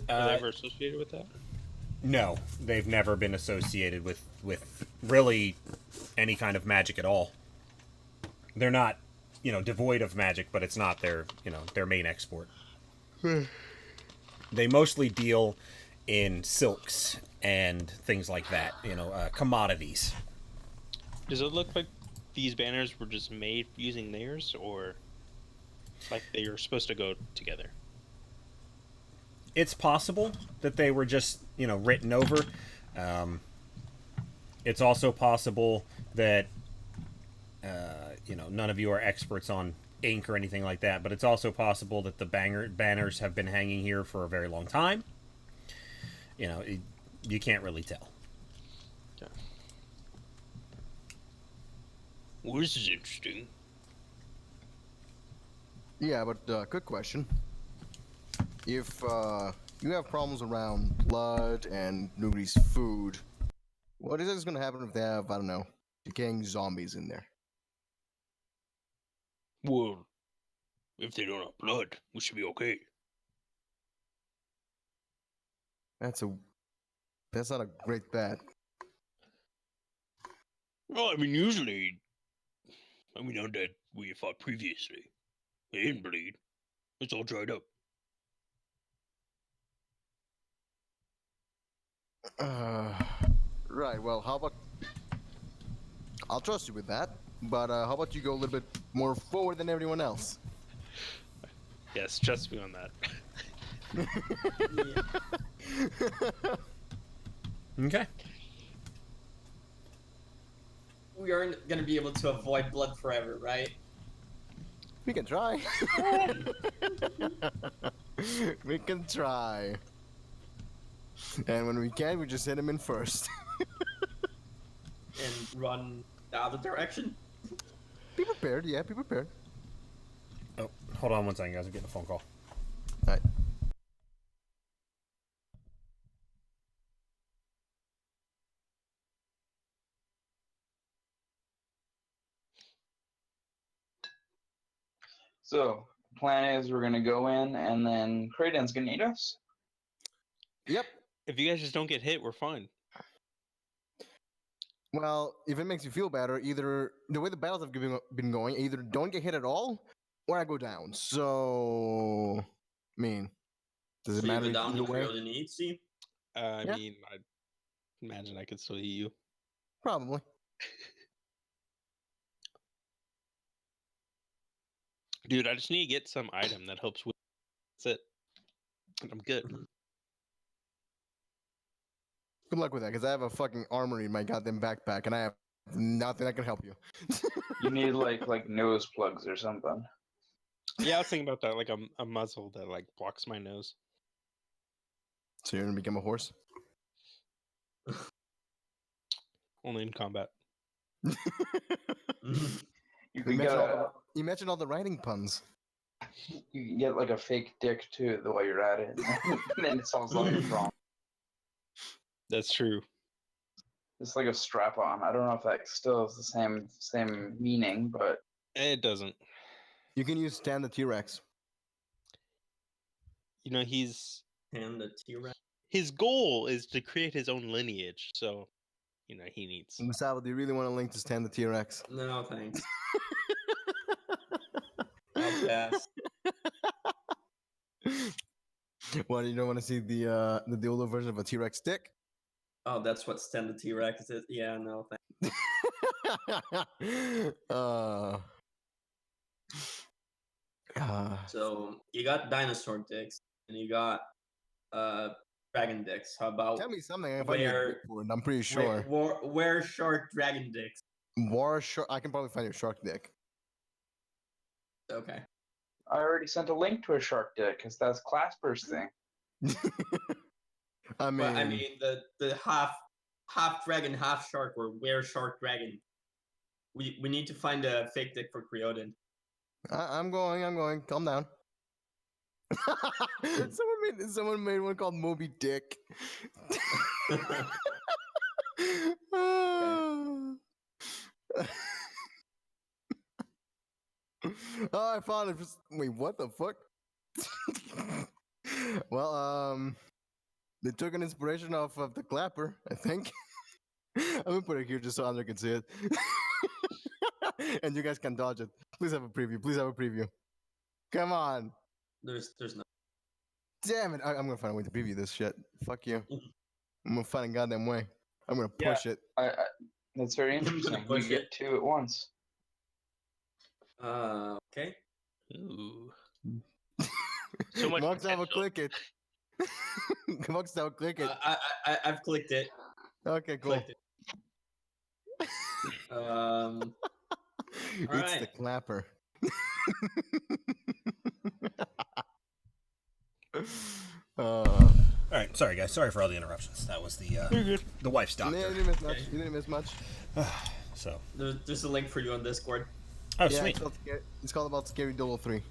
are they ever associated with that? No, they've never been associated with really any kind of magic at all. They're not, devoid of magic, but it's not their main export. They mostly deal in silks and things like that, commodities. Does it look like these banners were just made using theirs, or like they are supposed to go together? It's possible that they were just, written over. It's also possible that, none of you are experts on ink or anything like that, but it's also possible that the banners have been hanging here for a very long time. You can't really tell. Okay. Well, this is interesting. Yeah, but good question. If you have problems around blood and nobody's food, what is going to happen if they have, I don't know, decaying zombies in there? Well, if they don't have blood, we should be okay. That's not a great bet. Well, I mean, usually, undead we fought previously, they didn't bleed. It's all dried up. Right. Well, how about I'll trust you with that, but how about you go a little bit more forward than everyone else? Yes, trust me on that. Okay. We aren't gonna be able to avoid blood forever, right? We can try. We can try. And when we can, we just hit him in first. And run the other direction. Be prepared, yeah, be prepared. Oh, hold on one second, guys. I'm getting a phone call. Alright. So, plan is we're gonna go in, and then Kraden's gonna eat us. Yep. If you guys just don't get hit, we're fine. Well, if it makes you feel better, either the way the battles have been going, either don't get hit at all, or I go down. So, I mean, does it So you matter go down either to way? Creole eat, see? I Yeah. mean, I imagine I could still eat you. Probably. Dude, I just need to get some item that helps with. That's it. I'm good. Good luck with that, because I have a fucking armory in my goddamn backpack, and I have nothing that can help you. You need like nose plugs or something. Yeah, I was thinking about that, like a muzzle that like blocks my nose. So you're gonna become a horse? Only in combat. You can get Imagine all the writing puns. you can get like a fake dick too while you're at it, and then it solves all your problems. That's true. It's like a strap on. I don't know if that still is the same meaning, but It doesn't. You can use Stan the T-Rex. You know, And the T-Rex. his goal is to create his own lineage, so you know he needs. Gustavo, do you really want to link to Stan the T-Rex? No, thanks. I'll pass. What, you don't want to see the dildo version of a T-Rex stick? Oh, that's what Stan the T-Rex is. Yeah, no, thanks. So you got dinosaur dicks and you got dragon dicks. How about Tell me something. I can find you a where dick for it. I'm pretty sure. where shark dragon dicks? I can probably find your shark dick. Okay. I already sent a link to a shark dick because that's Clasper's thing. I mean, But I mean the half dragon, half shark, or where shark dragon. We need to find a fake dick for Creodin. I'm going. Calm down. Someone made one called Moby Dick. Oh, I found it. Wait, what the fuck? Well, they took an inspiration off of the clapper, I think. I'm gonna put it here just so Andre can see it. And you guys can dodge it. Please have a preview. Please have a preview. Come on. There's no. Damn it. I'm gonna find a way to preview this shit. Fuck you. I'm gonna find a goddamn way. I'm gonna push it. That's very interesting. You Push get it. two at once. Okay. Ooh. So much Mox, have a potential. click it. Mox, have a click it. I've clicked it. Okay, cool. Clicked it. It's Alright. the clapper. All right, sorry guys. Sorry for all the interruptions. That was the wife's You doctor. didn't miss much. You didn't miss much. So. There's a link for you on Discord. Oh, Yeah, sweet. it's called about Scary Doodle 3.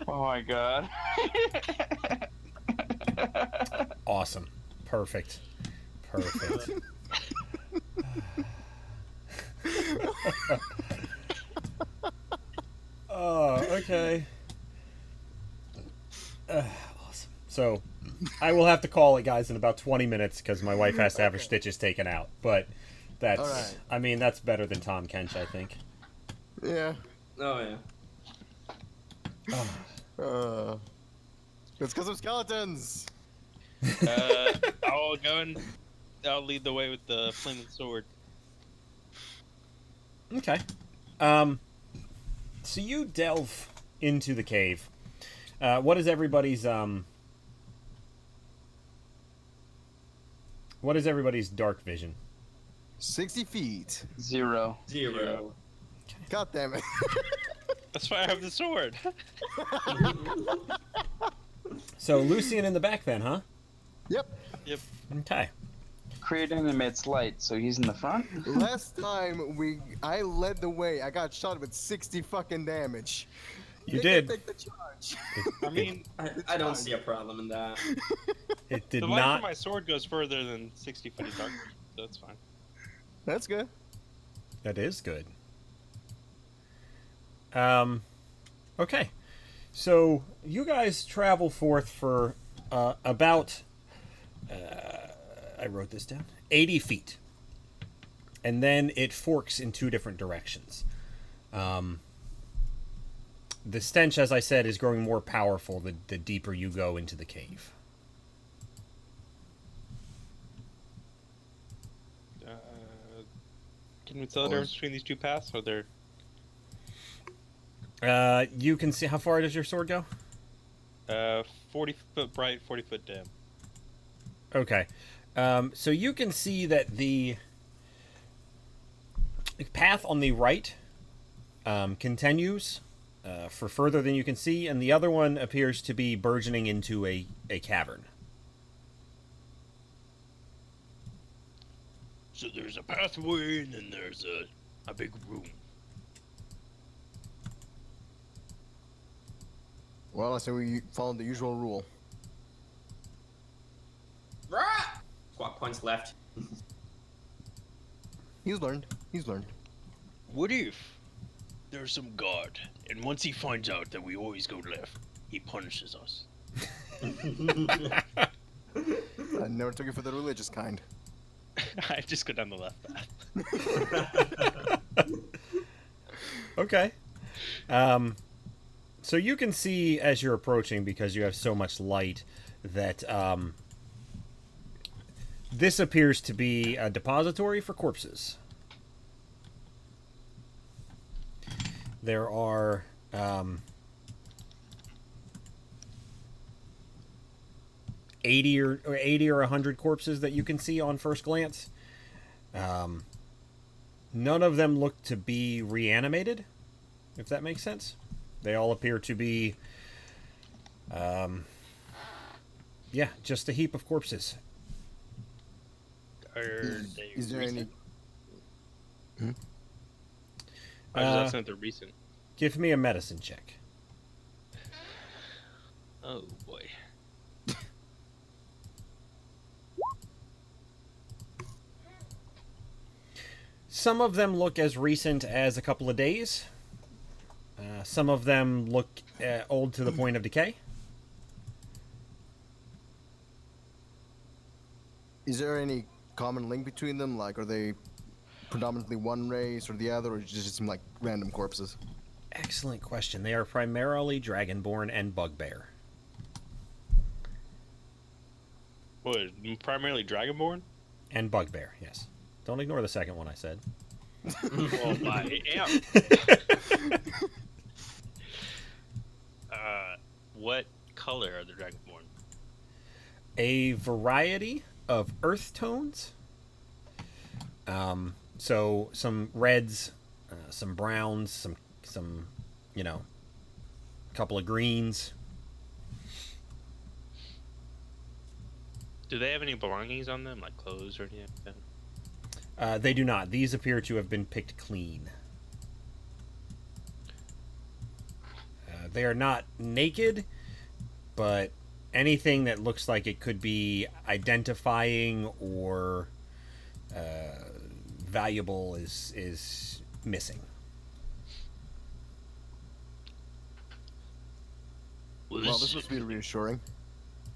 Oh my god. Awesome. Perfect. Oh, okay. Awesome. So, I will have to call it, guys, in about 20 minutes because my wife has to have her stitches taken out. But That's. All right. I mean, that's better than Tom Kench, I think. Yeah. Oh yeah. It's because of skeletons. I'll go and I'll lead the way with the flaming sword. Okay. So you delve into the cave. What is everybody's dark vision? 60 feet. 0. Zero. God damn it. That's why I have the sword. So Lucian in the back then, huh? Yep. Yep. Okay. Kraken emits light, so he's in the front. Last time I led the way. I got shot with 60 fucking damage. You They did. can take the charge. I mean, I don't see a problem in that. It did the light not. from my sword goes further than 60 foot of dark, so that's fine. That's good. That is good. Okay. So you guys travel forth for about. I wrote this down. 80 feet, and then it forks in two different directions. The stench, as I said, is growing more powerful the deeper you go into the cave. Can we tell the difference between these two paths? Or they're You can see, how far does your sword go? 40 foot bright, 40 foot dim. Okay. So you can see that the path on the right continues for further than you can see, and the other one appears to be burgeoning into a cavern. So there's a pathway, and then there's a big room. Well, I say we follow the usual rule. Squawk points left. He's learned. He's learned. What if there's some guard, and once he finds out that we always go left, he punishes us? I never took it for the religious kind. I just go down the left path. Okay. So you can see as you're approaching, because you have so much light, that this appears to be a depository for corpses. There are 80 or 100 corpses that you can see on first glance. None of them look to be reanimated, if that makes sense. They all appear to be, just a heap of corpses. Is there any? I was asking if they're recent. Give me a medicine check. Oh boy. Some of them look as recent as a couple of days. Some of them look old to the point of decay. Is there any common link between them? Like, are they predominantly one race or the other, or just seem like random corpses? Excellent question. They are primarily dragonborn and bugbear. What? Primarily dragonborn? And bugbear, yes. Don't ignore the second one I said. Well, I am. What color are the dragonborn? A variety of earth tones. So some reds, some browns, some couple of greens. Do they have any belongings on them, like clothes or anything like that? They do not. These appear to have been picked clean. They are not naked, but anything that looks like it could be identifying or valuable is missing. Well, Well, this must be reassuring.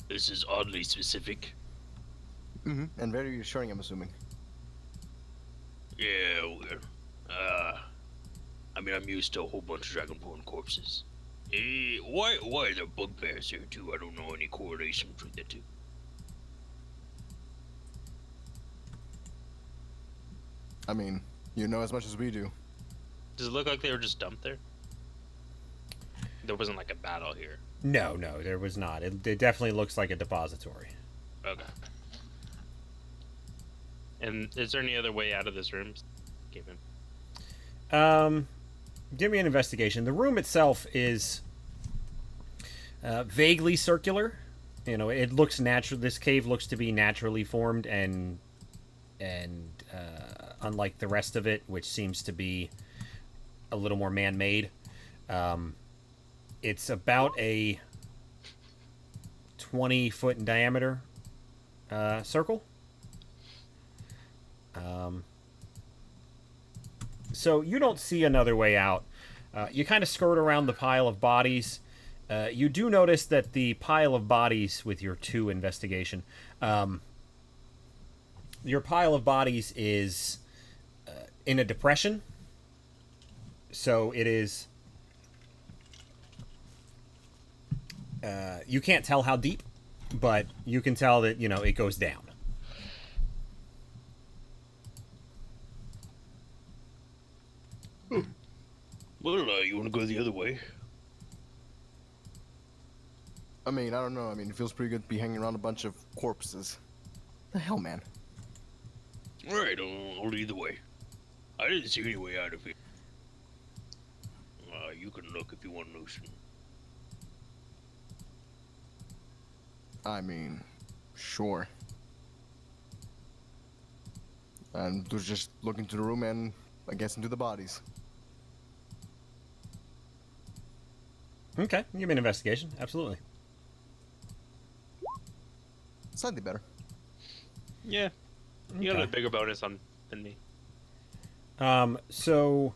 this is oddly specific. Mm-hmm. And very reassuring, I'm assuming. Yeah, well, I mean, I'm used to a whole bunch of dragonborn corpses. Why are there bugbears here too? I don't know any correlation between the two. I mean, you know as much as we do. Does it look like they were just dumped there? There wasn't like a battle here. No, there was not. It definitely looks like a depository. Okay. And is there any other way out of this room? Came in. Give me an investigation. The room itself is vaguely circular. You know, it looks natural. This cave looks to be naturally formed, and unlike the rest of it, which seems to be a little more man-made, it's about a 20-foot in diameter circle. So you don't see another way out. You kind of skirt around the pile of bodies. You do notice that the pile of bodies, with your 2 investigation, your pile of bodies is in a depression. So it is... you can't tell how deep, but you can tell that, you know, it goes down. Well, you want to go the other way? I mean, I don't know. I mean, it feels pretty good to be hanging around a bunch of corpses. The hell, man. All right, I'll lead the way. I didn't see any way out of here. You can look if you want to loosen. I mean, sure. And was just looking to the room and, I guess, into the bodies. Okay, give me an investigation. Absolutely. Slightly better. Yeah. You got a bigger bonus than me. So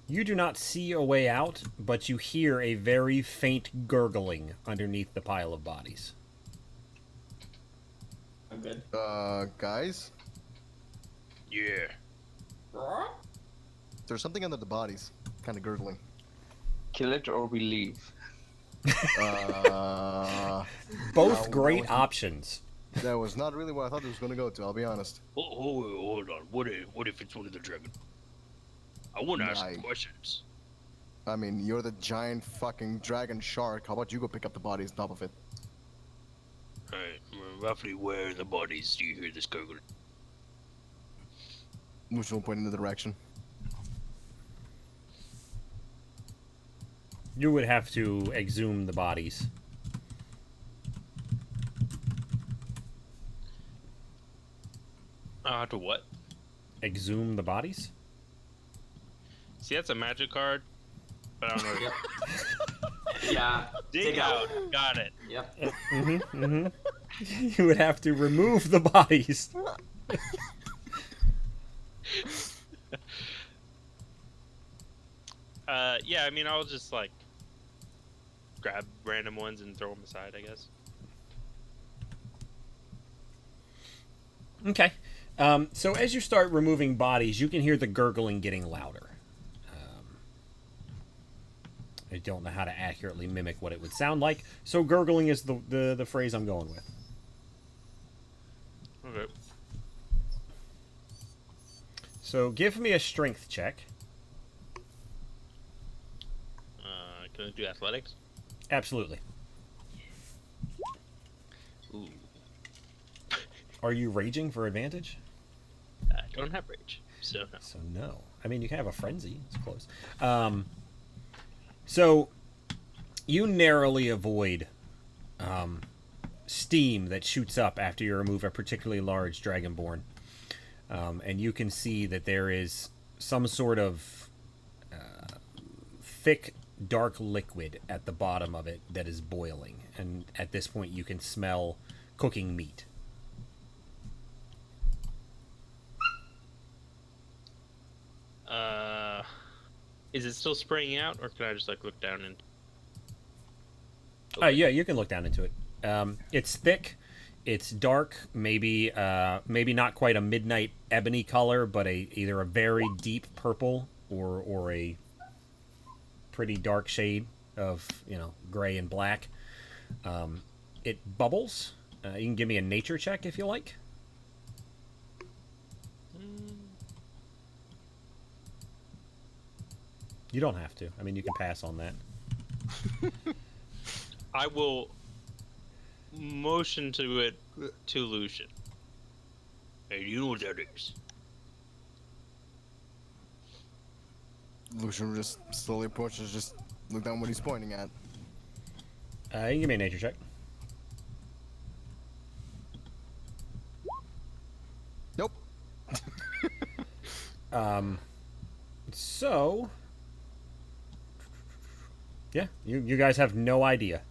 you do not see a way out, but you hear a very faint gurgling underneath the pile of bodies. I'm good. Guys? Yeah. There's something under the bodies. Kind of gurgling. Kill it or we leave. Both No, great that wasn't- options. That was not really what I thought it was going to go to, I'll be honest. Hold on. What if it's one of the dragon? I want to ask Right. some questions. I mean, you're the giant fucking dragon shark. How about you go pick up the bodies on top of it? Alright, roughly where in the bodies do you hear this gurgling? Which will point in the direction. You would have to exhume the bodies. To what? Exhume the bodies? See, that's a magic card, but I don't know. Yep. Yeah. Dig out. Got it. Yep. You would have to remove the bodies. Yeah, I mean, I'll just, like, grab random ones and throw them aside, I guess. Okay. So as you start removing bodies, you can hear the gurgling getting louder. I don't know how to accurately mimic what it would sound like, so gurgling is the phrase I'm going with. Okay. So give me a strength check. Can I do athletics? Absolutely. Ooh. Are you raging for advantage? I don't have rage, so no. So no. I mean, you can have a frenzy. It's close. So you narrowly avoid steam that shoots up after you remove a particularly large dragonborn. And you can see that there is some sort of thick, dark liquid at the bottom of it that is boiling. And at this point, you can smell cooking meat. Is it still spraying out, or can I just, like, look down and... Yeah, you can look down into it. It's thick. It's dark, maybe not quite a midnight ebony color, but either a very deep purple or a pretty dark shade of gray and black. It bubbles. You can give me a nature check if you like. You don't have to. I mean, you can pass on that. I will motion to it to Lucian. Hey, you know what that is? Lucian just slowly approaches, just look down what he's pointing at. You can give me a nature check. Nope. So, yeah, you guys have no idea.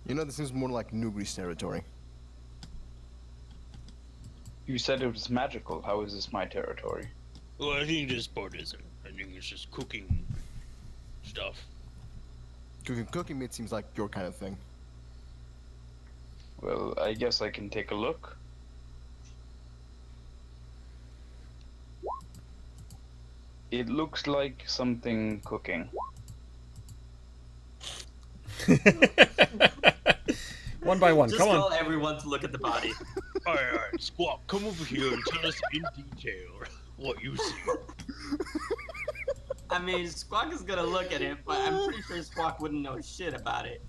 This seems more like Nugri's territory. You said it was magical. How is this my territory? Well, I think this part isn't. I think it's just cooking stuff. Cooking meat seems like your kind of thing. Well, I guess I can take a look. It looks like something cooking. One by one, Just come on. tell everyone to look at the body. All right, Squawk, come over here and tell us in detail what you see. I mean, Squawk is gonna look at it, but I'm pretty sure Squawk wouldn't know shit about it.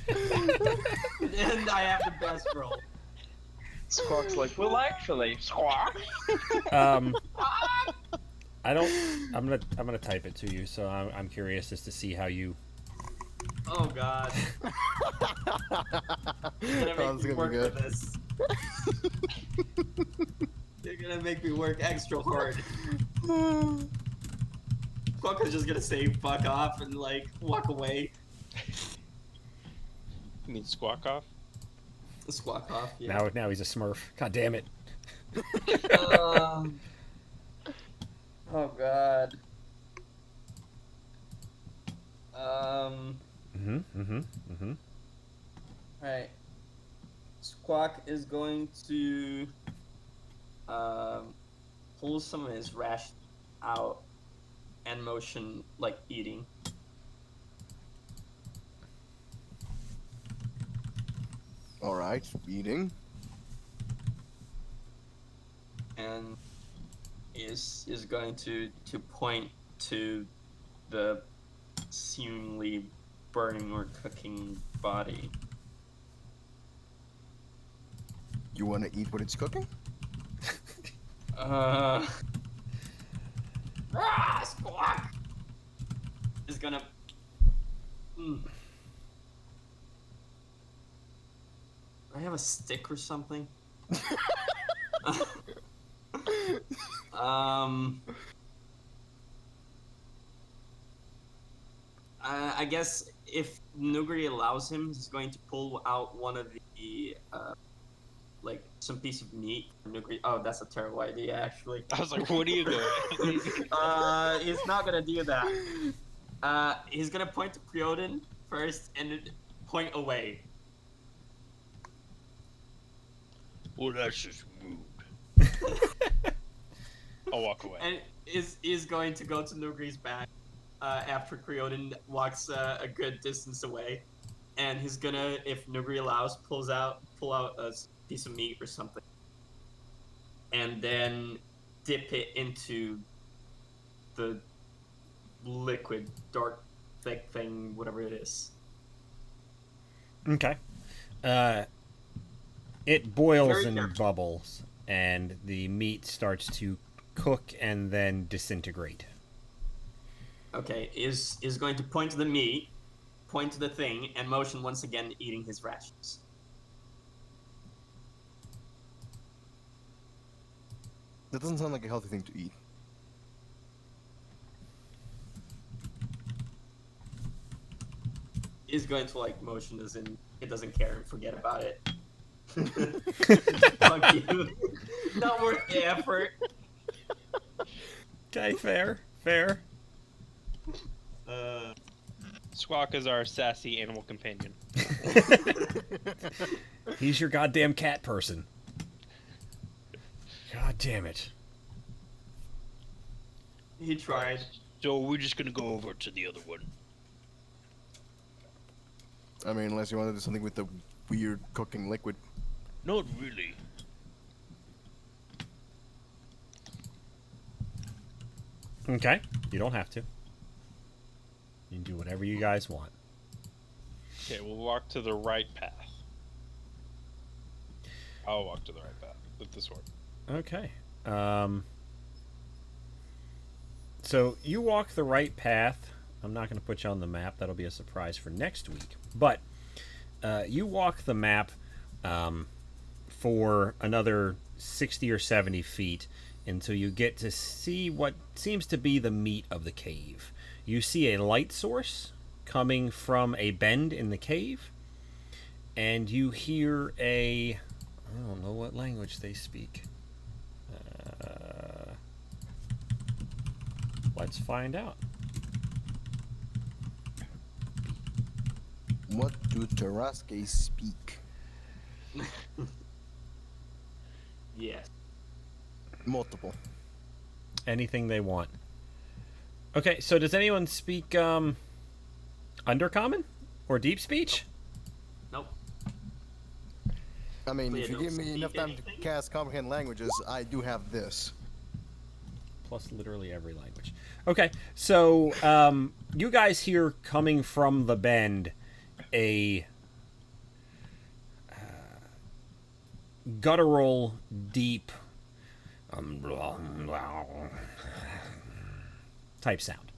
And I have the best roll. Squawk's like, well, actually, Squawk. I don't. I'm gonna type it to you, so I'm curious as to see how you. Oh god. You're gonna make me work for this. You're gonna make me work extra hard. Squawk is just gonna say fuck off and like walk away. You mean squawk off? Squawk off, yeah. Now he's a Smurf. God damn it. Oh god. Alright. Squawk is going to pull some of his ration out and motion like eating. Alright, eating. And is going to point to the seemingly burning or cooking body. You want to eat what it's cooking? Squawk is gonna. I have a stick or something. I guess if Nugri allows him, he's going to pull out one of the like some piece of meat. Nugri. Oh, that's a terrible idea, actually. I was like, what are you doing? He's not gonna do that. He's gonna point to Prioden first and point away. Well, that's just rude. I'll walk away. And is going to go to Nugri's back after Creodin walks a good distance away, and he's gonna, if Nugri allows, pull out a piece of meat or something, and then dip it into the liquid, dark, thick thing, whatever it is. Okay. It boils Very and careful. bubbles, and the meat starts to cook and then disintegrate. Okay, is going to point to the meat, point to the thing, and motion once again, eating his rations. That doesn't sound like a healthy thing to eat. Is going to like motion as in it doesn't care and forget about it. Fuck you. Not worth the effort. Okay, fair. Squawk is our sassy animal companion. He's your goddamn cat person. God damn it. He tried. So we're just gonna go over to the other one. I mean, unless you want to do something with the weird cooking liquid. Not really. Okay, you don't have to. You can do whatever you guys want. Okay, we'll walk to the right path. I'll walk to the right path with the sword. Okay. So you walk the right path. I'm not going to put you on the map. That'll be a surprise for next week. But you walk the map for another 60 or 70 feet until you get to see what seems to be the meat of the cave. You see a light source coming from a bend in the cave, and you hear I don't know what language they speak. Let's find out. What do Tarrasque speak? Yes. Multiple. Anything they want. Okay, so does anyone speak Undercommon or Deep Speech? Nope. I mean, Wait, if you don't give me speak enough time to anything? cast comprehend languages, I do have this. Plus literally every language. Okay, so you guys hear coming from the bend a guttural, deep type sound.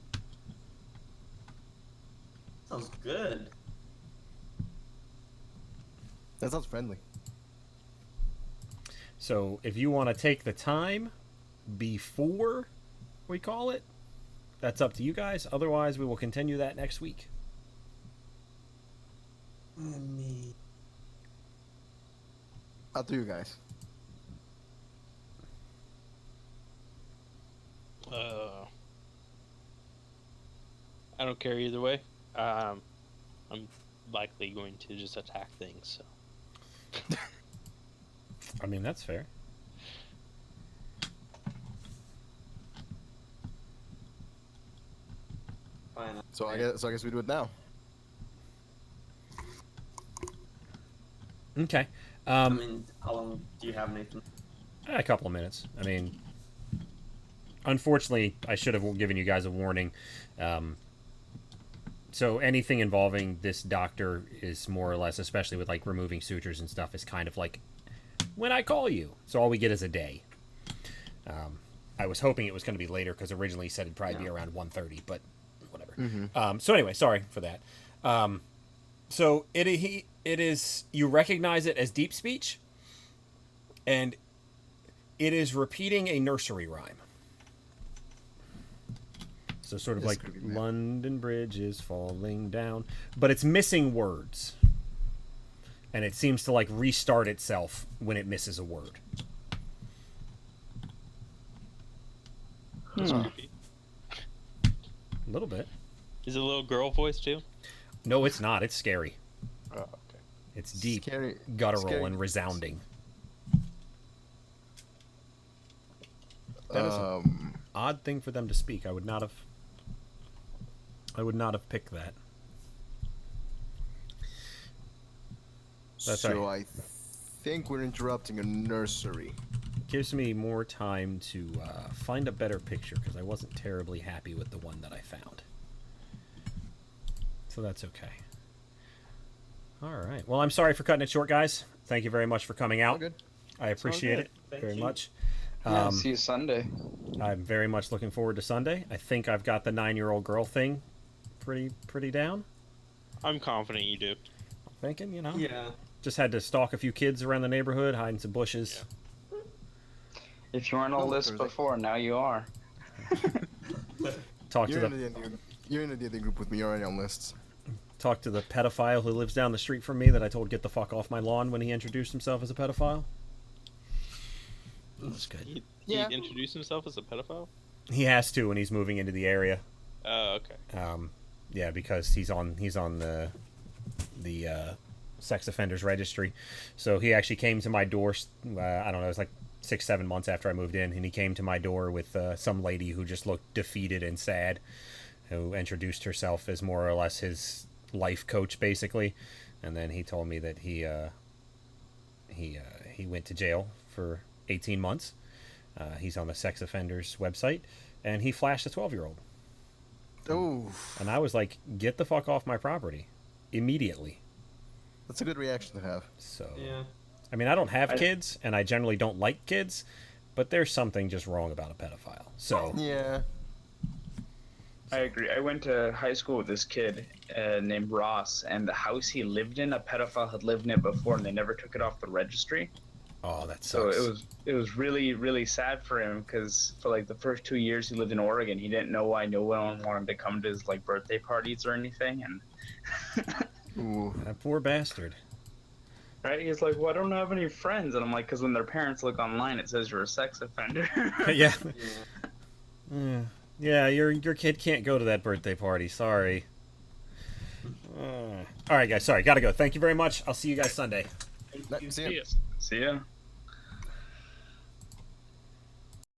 Sounds good. That sounds friendly. So if you want to take the time before we call it, that's up to you guys. Otherwise, we will continue that next week. Up to you guys. I don't care either way. I'm likely going to just attack things. So. I mean, that's fair. Fine. So I guess we do it now. Okay. I mean, how long do you have, Nathan? A couple of minutes. I mean, unfortunately, I should have given you guys a warning. So anything involving this doctor is more or less, especially with like removing sutures and stuff, is kind of like when I call you. So all we get is a day. I was hoping it was going to be later because originally he said it'd probably be around 1:30, but whatever. So anyway, sorry for that. So it is, you recognize it as deep speech, and it is repeating a nursery rhyme. So sort of This like could be bad. London Bridge is falling down, but it's missing words, and it seems to like restart itself when it misses a word. That's creepy. A little bit. Is it a little girl voice too? No, it's not. It's scary. Oh, okay. It's deep, Scary, guttural, scary. and resounding. That is an odd thing for them to speak. I would not have picked that. That's so right. I think we're interrupting a nursery. Gives me more time to find a better picture because I wasn't terribly happy with the one that I found. So that's okay. All right. Well, I'm sorry for cutting it short, guys. Thank you very much for coming All out. good. I appreciate good. it Thank very you. much. Yeah, see you Sunday. I'm very much looking forward to Sunday. I think I've got the 9-year-old girl thing pretty down. I'm confident you do. I'm thinking, Yeah. just had to stalk a few kids around the neighborhood, hide in some bushes. If you weren't on the Oh, list Thursday. before, now you are. Talk to You're the in the D&D group with me. You're already on lists. talk to the pedophile who lives down the street from me that I told get the fuck off my lawn when he introduced himself as a pedophile. That's good. He Yeah. introduced himself as a pedophile? He has to when he's moving into the area. Oh, okay. Yeah, because he's on the sex offenders registry. So he actually came to my door. I don't know, it was like 6-7 months after I moved in, and he came to my door with some lady who just looked defeated and sad, who introduced herself as more or less his life coach, basically. And then he told me that he went to jail for 18 months. He's on the sex offenders website, and he flashed a 12-year-old. Oh, And I was like, get the fuck off my property immediately. that's a good reaction to have. So, Yeah. I mean, I don't have kids, and I generally don't like kids, but there's something just wrong about a pedophile. So, Yeah. I agree. I went to high school with this kid named Ross, and the house he lived in, a pedophile had lived in it before, and they never took it off the registry. oh, that So sucks. it was really, really sad for him, because for like the first 2 years he lived in Oregon, he didn't know why no one wanted to come to his like birthday parties or anything, and Ooh. That poor bastard. right, he's like, well, I don't have any friends, and I'm like, because when their parents look online, it says you're a sex offender. Yeah. Yeah, your kid can't go to that birthday party. Sorry. All right, guys. Sorry, gotta go. Thank you very much. I'll see you guys Sunday. See ya. See ya.